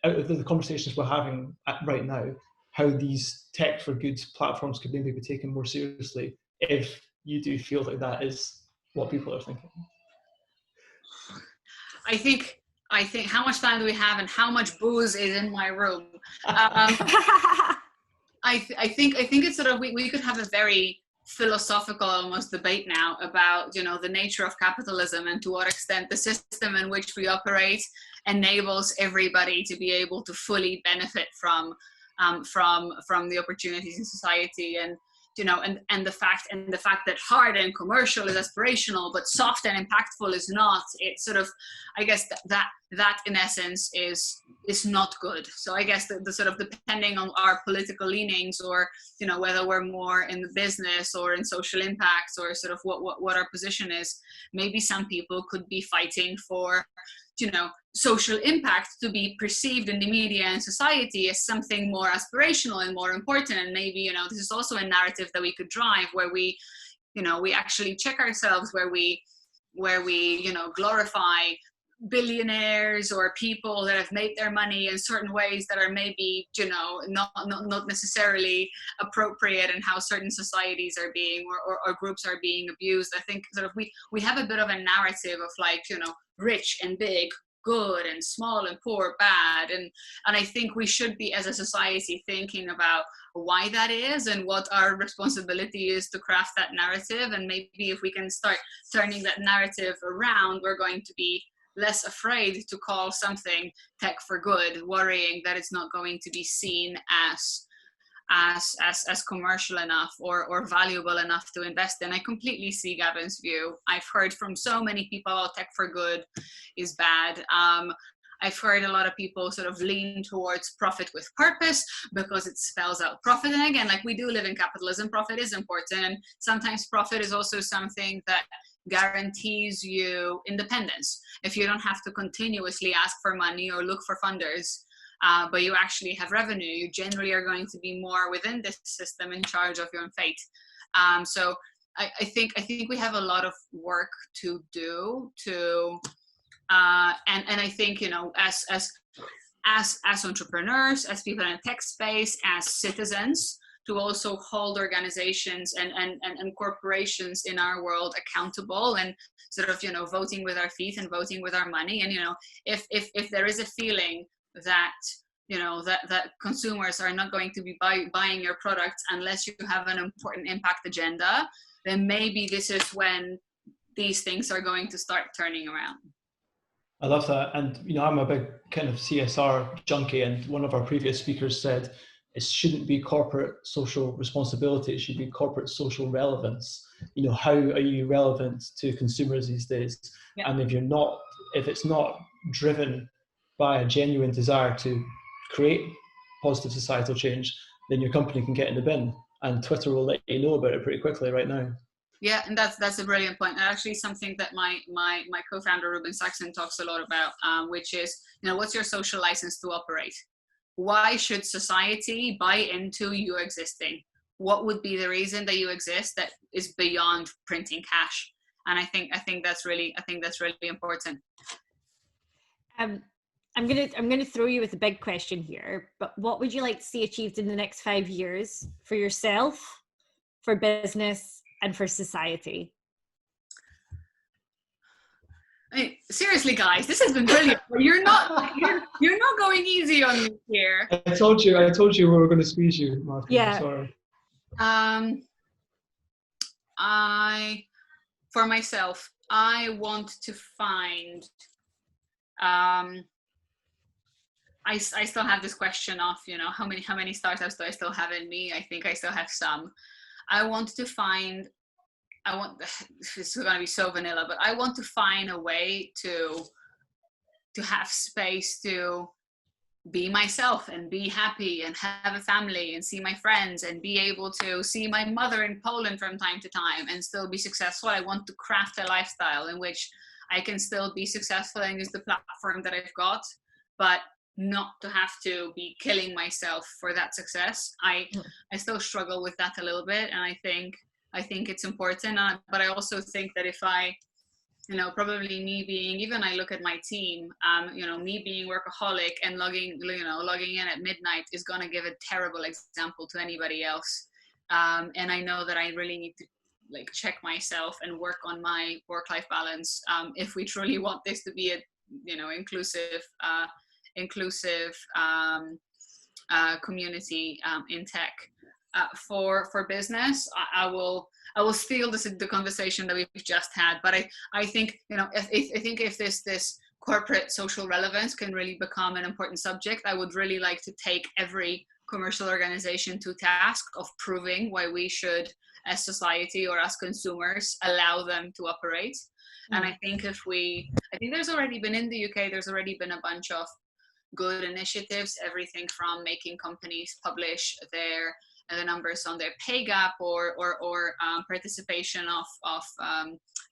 out of the conversations we're having right now, how these tech for good platforms could maybe be taken more seriously, if you do feel like that is what people are thinking? I think how much time do we have and how much booze is in my room? I think it's sort of, we could have a very philosophical almost debate now about the nature of capitalism and to what extent the system in which we operate enables everybody to be able to fully benefit from the opportunities in society, and and the fact that hard and commercial is aspirational but soft and impactful is not. It's sort of, I guess that in essence is not good. So I guess the sort of, depending on our political leanings, or whether we're more in the business or in social impacts, or sort of what our position is, maybe some people could be fighting for social impact to be perceived in the media and society as something more aspirational and more important. And maybe this is also a narrative that we could drive, where we we actually check ourselves, where we glorify billionaires or people that have made their money in certain ways that are maybe not necessarily appropriate, and how certain societies are being or groups are being abused. I think sort of we have a bit of a narrative of like rich and big good, and small and poor bad, and I think we should be, as a society, thinking about why that is and what our responsibility is to craft that narrative. And maybe if we can start turning that narrative around, we're going to be less afraid to call something tech for good, worrying that it's not going to be seen as commercial enough or valuable enough to invest in. I completely see Gavin's view. I've heard from so many people, tech for good is bad. I've heard a lot of people sort of lean towards profit with purpose because it spells out profit. And again, like we do live in capitalism, profit is important. And sometimes profit is also something that guarantees you independence. If you don't have to continuously ask for money or look for funders, but you actually have revenue, you generally are going to be more within this system in charge of your own fate. So I think we have a lot of work to do to, and I think, you know, as entrepreneurs, as people in the tech space, as citizens, to also hold organizations and corporations in our world accountable, and sort of, you know, voting with our feet and voting with our money. And, you know, if there is a feeling that, you know, that consumers are not going to be buying your products unless you have an important impact agenda, then maybe this is when these things are going to start turning around. I love that. And, you know, I'm a big kind of CSR junkie, and one of our previous speakers said it shouldn't be corporate social responsibility, it should be corporate social relevance. You know, how are you relevant to consumers these days? Yeah. And if it's not driven by a genuine desire to create positive societal change, then your company can get in the bin, and Twitter will let you know about it pretty quickly right now. Yeah, and that's a brilliant point. And actually something that my co-founder Ruben Saxon talks a lot about, which is, you know, what's your social license to operate? Why should society buy into you existing? What would be the reason that you exist that is beyond printing cash? And I think that's really important. I'm gonna throw you with a big question here, but what would you like to see achieved in the next 5 years for yourself, for business, and for society? I mean, seriously, guys, this has been brilliant. You're not going easy on me here. I told you we were going to squeeze you, Marta. Yeah. Sorry. For myself, I want to find. I still have this question of, you know, how many startups do I still have in me? I think I still have some. I want to find. This is going to be so vanilla, but I want to find a way to have space to be myself and be happy and have a family and see my friends and be able to see my mother in Poland from time to time and still be successful. I want to craft a lifestyle in which I can still be successful and use the platform that I've got, but not to have to be killing myself for that success. I still struggle with that a little bit, and I think it's important, but I also think that if I, you know, probably me being, even I look at my team, you know, me being workaholic and logging in at midnight is going to give a terrible example to anybody else. And I know that I really need to like check myself and work on my work-life balance if we truly want this to be a, you know, inclusive community in tech. For business, I will steal the conversation that we've just had, but I think, you know, if this corporate social relevance can really become an important subject, I would really like to take every commercial organization to task of proving why we should, as society or as consumers, allow them to operate. And I think there's already been in the UK, there's already been a bunch of good initiatives, everything from making companies publish the numbers on their pay gap or participation of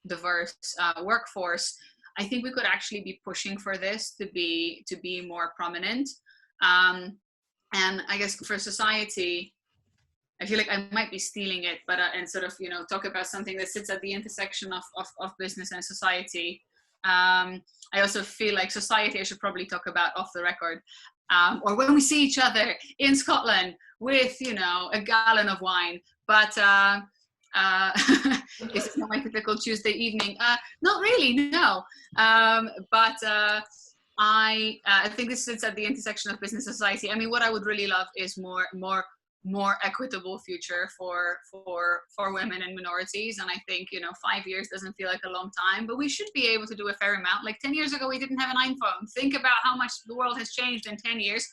diverse workforce. I think we could actually be pushing for this to be more prominent. And I guess for society, I feel like I might be stealing it, but and sort of, you know, talk about something that sits at the intersection of business and society. I also feel like society I should probably talk about off the record. Or when we see each other in Scotland with, you know, a gallon of wine, but this is not my typical Tuesday evening. Not really, no. But I think this sits at the intersection of business and society. I mean, what I would really love is more equitable future for women and minorities. And I think, you know, 5 years doesn't feel like a long time, but we should be able to do a fair amount. Like 10 years ago, we didn't have an iPhone. Think about how much the world has changed in 10 years.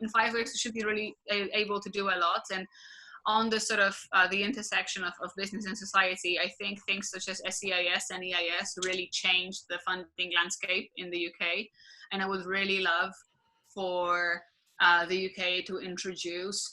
In 5 years, we should be really able to do a lot. And on the sort of the intersection of business and society, I think things such as SEIS and EIS really changed the funding landscape in the UK. And I would really love for the UK to introduce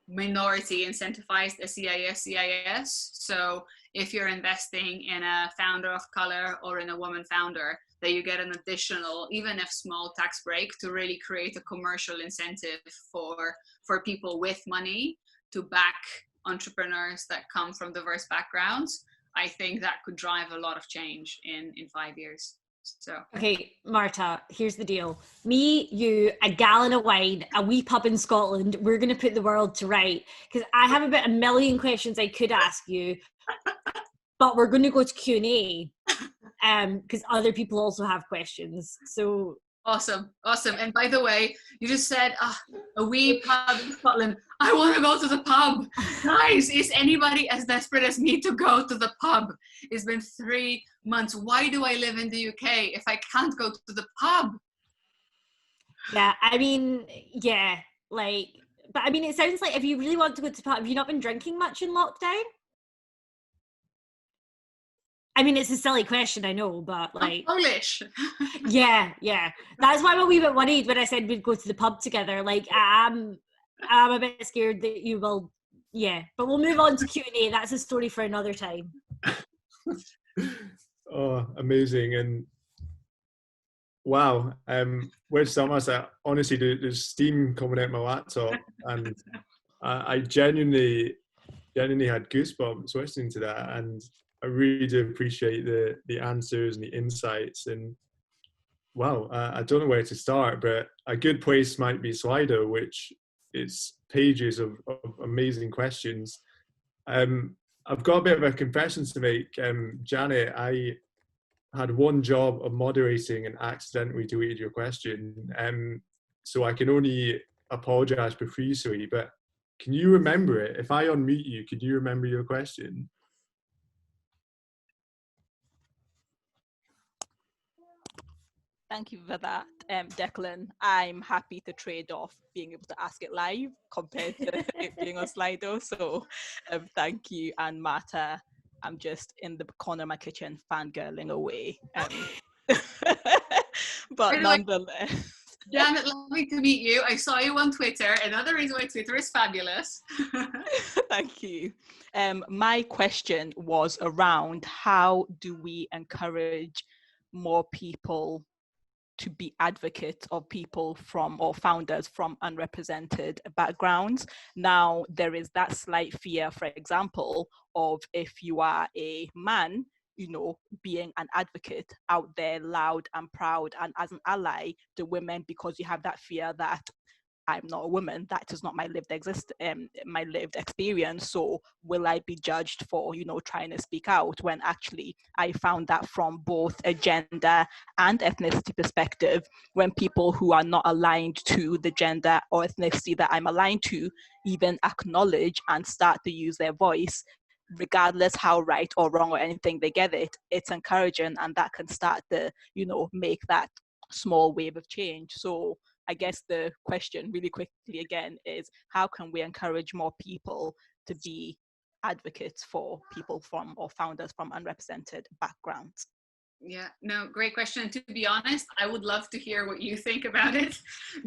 minority incentivized CIS. So if you're investing in a founder of color or in a woman founder, that you get an additional, even if small, tax break to really create a commercial incentive for people with money to back entrepreneurs that come from diverse backgrounds. I think that could drive a lot of change in 5 years. So okay, Marta, here's the deal. Me, you, a gallon of wine, a wee pub in Scotland, we're going to put the world to right. Because I have about 1 million questions I could ask you, but we're going to go to Q&A because other people also have questions. So awesome. And by the way, you just said a wee pub in Scotland. I want to go to the pub. Guys, is anybody as desperate as me to go to the pub? It's been 3 months. Why do I live in the UK if I can't go to the pub? Yeah, I mean, yeah, like, but I mean, it sounds like if you really want to go to the pub, have you not been drinking much in lockdown? I mean, it's a silly question, I know, but like, I'm Polish. yeah. That's why I'm a wee bit worried when I said we'd go to the pub together. Like, I'm a bit scared that you will. Yeah, but we'll move on to Q&A. That's a story for another time. Oh, amazing. And wow, where to start? I honestly, there's steam coming out my laptop, and I genuinely had goosebumps listening to that. And I really do appreciate the answers and the insights. And wow, I don't know where to start, but a good place might be Slido, which is pages of amazing questions. I've got a bit of a confession to make. Janet, I had one job of moderating and accidentally deleted your question. So I can only apologize profusely, but can you remember it? If I unmute you, could you remember your question? Thank you for that, Declan. I'm happy to trade off being able to ask it live compared to it being on Slido. So thank you. And Marta, I'm just in the corner of my kitchen fangirling away. But nonetheless. Janet, lovely to meet you. I saw you on Twitter. Another reason why Twitter is fabulous. Thank you. My question was around how do we encourage more people to be advocates of people from, or founders from, unrepresented backgrounds. Now, there is that slight fear, for example, of if you are a man, you know, being an advocate out there loud and proud and as an ally to women, because you have that fear that I'm not a woman, that is not my lived experience. So will I be judged for, you know, trying to speak out, when actually I found that from both a gender and ethnicity perspective, when people who are not aligned to the gender or ethnicity that I'm aligned to even acknowledge and start to use their voice, regardless how right or wrong or anything they get it's encouraging, and that can start to, you know, make that small wave of change. So I guess the question really quickly again is, how can we encourage more people to be advocates for people from, or founders from, unrepresented backgrounds? Yeah, no, great question. To be honest, I would love to hear what you think about it.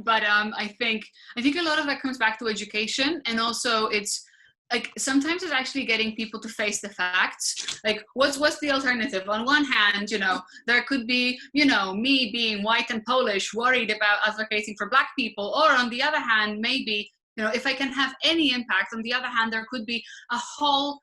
But I think a lot of that comes back to education, and also it's like sometimes it's actually getting people to face the facts. Like, what's the alternative? On one hand, you know, there could be, you know, me being white and Polish, worried about advocating for Black people, or on the other hand, maybe, you know, if I can have any impact. On the other hand, there could be a whole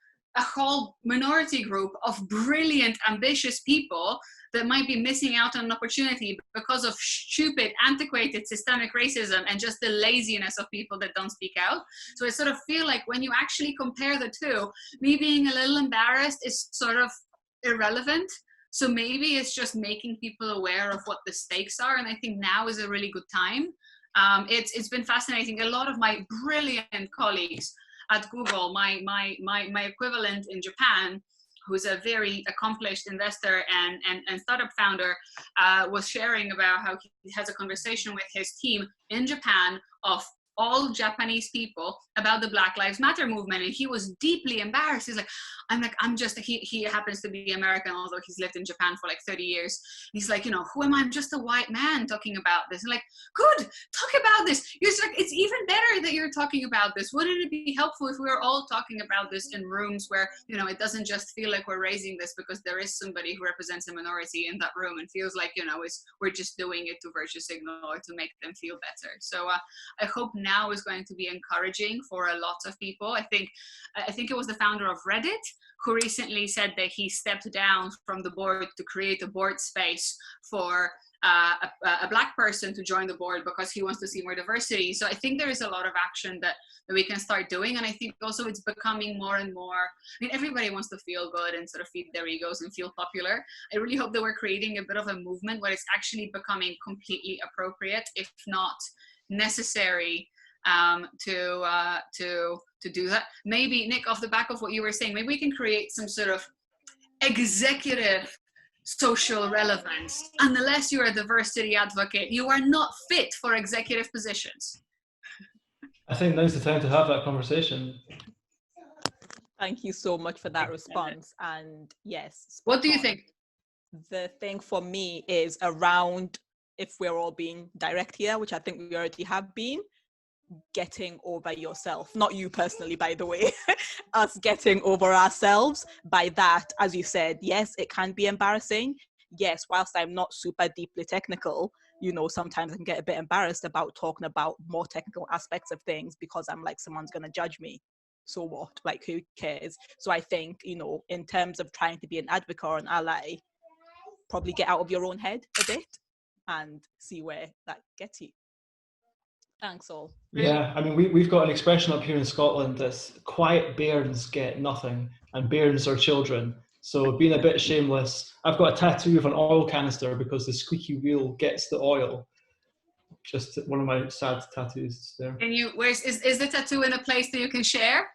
minority group of brilliant, ambitious people that might be missing out on an opportunity because of stupid, antiquated systemic racism and just the laziness of people that don't speak out. So I sort of feel like when you actually compare the two, me being a little embarrassed is sort of irrelevant. So maybe it's just making people aware of what the stakes are. And I think now is a really good time. It's been fascinating. A lot of my brilliant colleagues at Google, my equivalent in Japan, who's a very accomplished investor and startup founder, was sharing about how he has a conversation with his team in Japan of all Japanese people about the Black Lives Matter movement. And he was deeply embarrassed. He's like, he happens to be American, although he's lived in Japan for like 30 years. He's like, who am I? I'm just a white man talking about this. And like, good, talk about this. It's like, it's even better that you're talking about this. Wouldn't it be helpful if we were all talking about this in rooms where, it doesn't just feel like we're raising this because there is somebody who represents a minority in that room and feels like, we're just doing it to virtue signal or to make them feel better. So I hope now is going to be encouraging for a lot of people. I think it was the founder of Reddit who recently said that he stepped down from the board to create a board space for a Black person to join the board because he wants to see more diversity. So I think there is a lot of action that we can start doing. And I think also it's becoming more and more, everybody wants to feel good and sort of feed their egos and feel popular. I really hope that we're creating a bit of a movement where it's actually becoming completely appropriate, if not necessary, to do that. Maybe, Nick, off the back of what you were saying, maybe we can create some sort of executive social relevance. Unless you're a diversity advocate, you are not fit for executive positions. I think now's the time to have that conversation. Thank you so much for that response. And yes. What do you think? The thing for me is around, if we're all being direct here, which I think we already have been, getting over yourself. Not you personally, by the way. Us getting over ourselves. By that, as you said, yes, it can be embarrassing. Yes, whilst I'm not super deeply technical, sometimes I can get a bit embarrassed about talking about more technical aspects of things because I'm like, someone's going to judge me. So what? Like, who cares? So I think, in terms of trying to be an advocate or an ally, probably get out of your own head a bit and see where that gets you. Thanks all. Yeah, we've got an expression up here in Scotland that's quiet bairns get nothing, and bairns are children. So being a bit shameless, I've got a tattoo of an oil canister because the squeaky wheel gets the oil. Just one of my sad tattoos there. And is the tattoo in a place that you can share?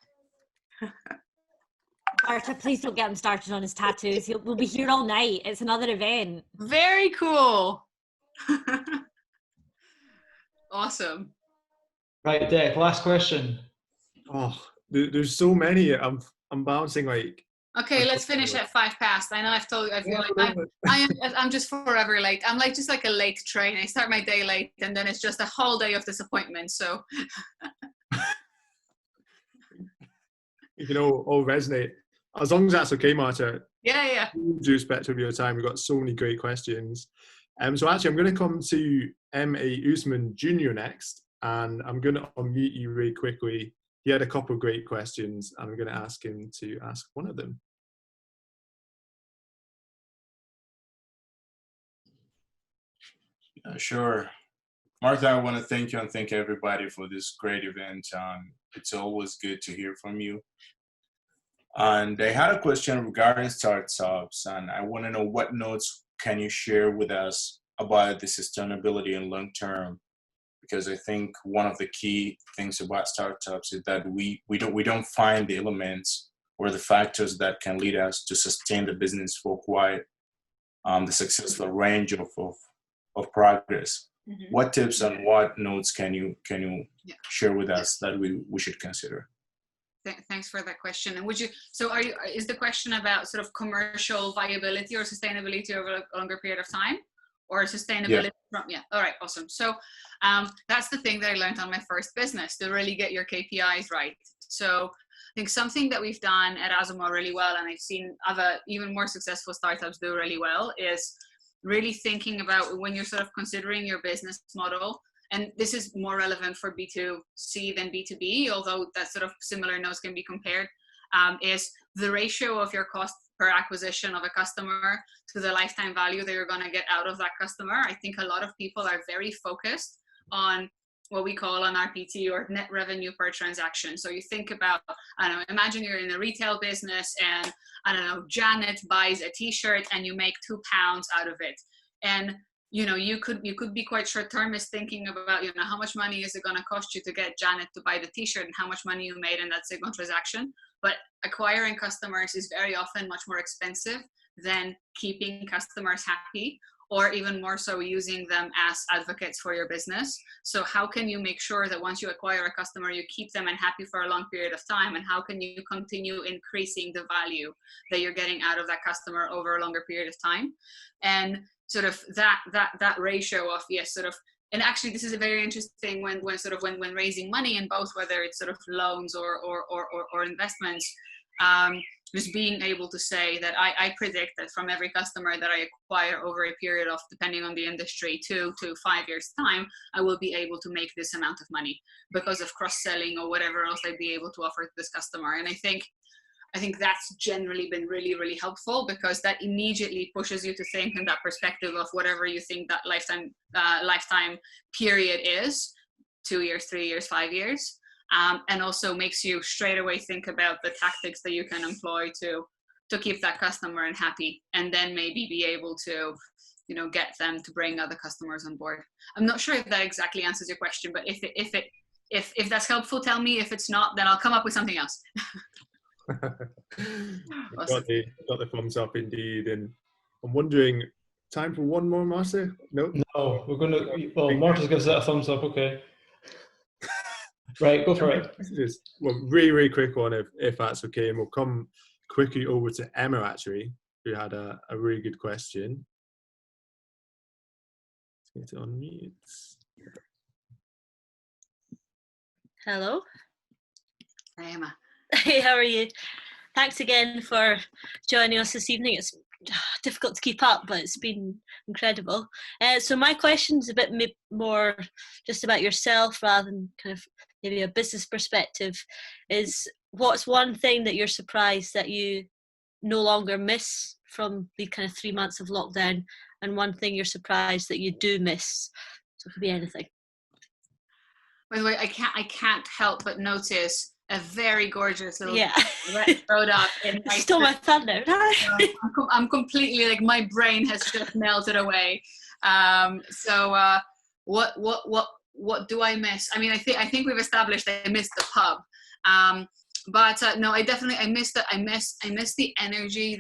Marta, please don't get him started on his tattoos. We'll be here all night. It's another event. Very cool. Awesome. Right, Dec, last question. Oh, there's so many. I'm bouncing like. Okay, let's finish at 5 past. I know I've told you. I'm just forever late. I'm like just like a late train. I start my day late, and then it's just a whole day of disappointment. So. All resonate. As long as that's okay, Marta. Yeah. Due respect of your time, we've got so many great questions. So actually, I'm going to come to M.A. Usman Jr. next, and I'm going to unmute you really quickly. He had a couple of great questions, and I'm going to ask him to ask one of them. Sure. Marta, I want to thank you and thank everybody for this great event. It's always good to hear from you. And I had a question regarding startups, and I want to know what notes can you share with us about the sustainability and long term? Because I think one of the key things about startups is that we don't find the elements or the factors that can lead us to sustain the business for quite the successful range of progress. Mm-hmm. What tips and what notes can you share with us that we should consider? Thanks for that question. And is the question about sort of commercial viability or sustainability over a longer period of time, or sustainability? Yeah. All right. Awesome. So that's the thing that I learned on my first business, to really get your KPIs right. So I think something that we've done at Azimo really well, and I've seen other even more successful startups do really well, is really thinking about when you're sort of considering your business model. And this is more relevant for B2C than B2B, although that sort of similar notes can be compared, is the ratio of your cost per acquisition of a customer to the lifetime value that you're going to get out of that customer. I think a lot of people are very focused on what we call an RPT, or net revenue per transaction. So you think about, imagine you're in a retail business and, Janet buys a t-shirt and you make £2 out of it. And you could be quite short-termist thinking about, how much money is it going to cost you to get Janet to buy the t-shirt and how much money you made in that single transaction. But acquiring customers is very often much more expensive than keeping customers happy or even more so using them as advocates for your business. So how can you make sure that once you acquire a customer, you keep them and happy for a long period of time? And how can you continue increasing the value that you're getting out of that customer over a longer period of time? And sort of that ratio of, yes, sort of, and actually this is a very interesting when raising money in both, whether it's sort of loans or investments, just being able to say that I predict that from every customer that I acquire over a period of, depending on the industry, 2 to 5 years time, I will be able to make this amount of money because of cross-selling or whatever else I'd be able to offer to this customer. And I think that's generally been really, really helpful, because that immediately pushes you to think in that perspective of whatever you think that lifetime period is, 2 years, 3 years, 5 years. And also makes you straight away think about the tactics that you can employ to keep that customer and happy, and then maybe be able to, you know, get them to bring other customers on board. I'm not sure if that exactly answers your question, but if that's helpful, tell me. If it's not, then I'll come up with something else. Awesome. got the thumbs up indeed. And I'm wondering, time for one more, Marta? No, we're going to, well, Marta gives that a thumbs up. Okay. Right, go for it. Just one really quick one, if that's okay, and we'll come quickly over to Emma, actually, who had a really good question. Let's get it on mute. Hello. Hi, Emma. Hey, how are you? Thanks again for joining us this evening. It's difficult to keep up, but it's been incredible. So my question's a bit more just about yourself rather than kind of maybe a business perspective. Is what's one thing that you're surprised that you no longer miss from the kind of 3 months of lockdown, and one thing you're surprised that you do miss? So it could be anything. By the way, I can't help but notice a very gorgeous little red product in my stole my thunder. I'm completely, like, my brain has just melted away. What do I miss? I mean, I think we've established I miss the pub, but no, I miss the energy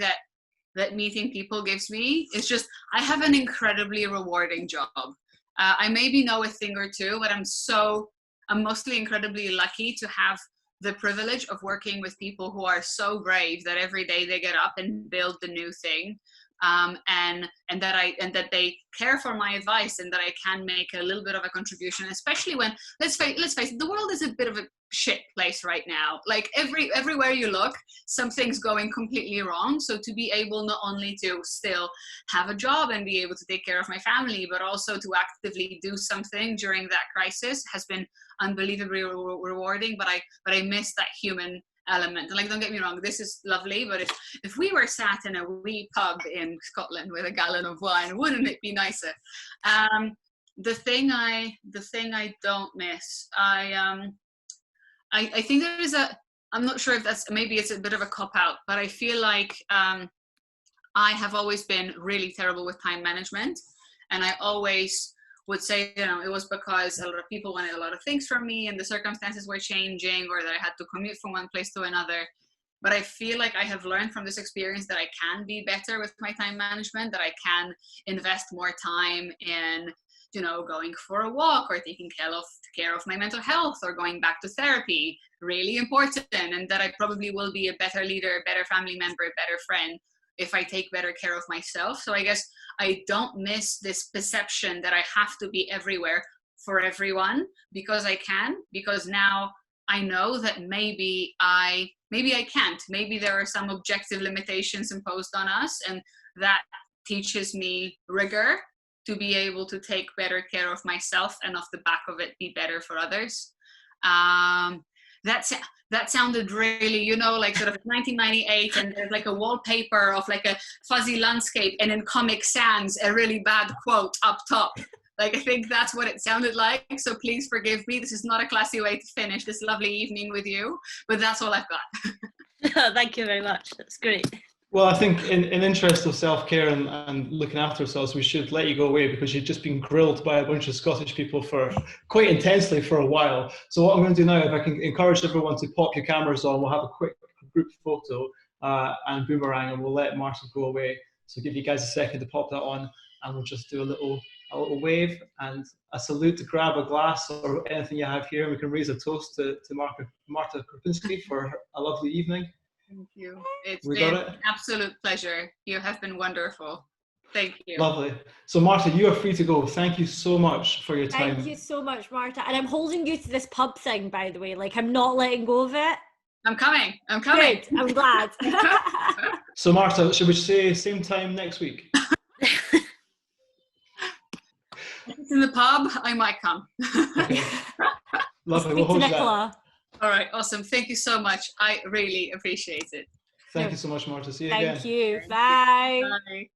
that meeting people gives me. It's just, I have an incredibly rewarding job. I maybe know a thing or two, but I'm mostly incredibly lucky to have the privilege of working with people who are so brave that every day they get up and build the new thing, and that they care for my advice, and that I can make a little bit of a contribution, especially when, let's face it, the world is a bit of a shit place right now. Like everywhere you look, something's going completely wrong. So to be able not only to still have a job and be able to take care of my family, but also to actively do something during that crisis has been unbelievably rewarding. But I miss that human element. And, like, don't get me wrong, this is lovely, but if we were sat in a wee pub in Scotland with a gallon of wine, wouldn't it be nicer? The thing I don't miss, I think there is I'm not sure if maybe it's a bit of a cop-out, but I feel like I have always been really terrible with time management. And I always would say, you know, it was because a lot of people wanted a lot of things from me and the circumstances were changing, or that I had to commute from one place to another. But I feel like I have learned from this experience that I can be better with my time management, that I can invest more time in, you know, going for a walk, or taking care of my mental health, or going back to therapy, really important. And that I probably will be a better leader, better family member, better friend if I take better care of myself. So I guess I don't miss this perception that I have to be everywhere for everyone, because I can, because now I know that maybe I can't. Maybe there are some objective limitations imposed on us, and that teaches me rigor to be able to take better care of myself, and off the back of it be better for others. That sounded really, you know, like sort of 1998, and there's like a wallpaper of like a fuzzy landscape, and in Comic Sans a really bad quote up top. Like, I think that's what it sounded like. So please forgive me. This is not a classy way to finish this lovely evening with you, but that's all I've got. Thank you very much. That's great. Well, I think in interest of self-care and looking after ourselves, we should let you go away, because you've just been grilled by a bunch of Scottish people for quite intensely for a while. So what I'm going to do now, if I can encourage everyone to pop your cameras on, we'll have a quick group photo and boomerang, and we'll let Marta go away. So give you guys a second to pop that on. and we'll just do a little wave and a salute to grab a glass or anything you have here. We can raise a toast to Marta Krupinska for a lovely evening. Thank you. It's We been got it? an absolute pleasure. You have been wonderful. Thank you. Lovely. So Marta, you are free to go. Thank you so much for your time. Thank you so much, Marta. And I'm holding you to this pub thing, by the way. Like, I'm not letting go of it. I'm coming. I'm coming. Good. I'm glad. So Marta, should we say same time next week? If it's in the pub, I might come. Okay. Lovely. Speak We'll to hold you that. Nicola. All right. Awesome. Thank you so much. I really appreciate it. Thank you so much, Marta. See you again. Thank you. Bye. Bye.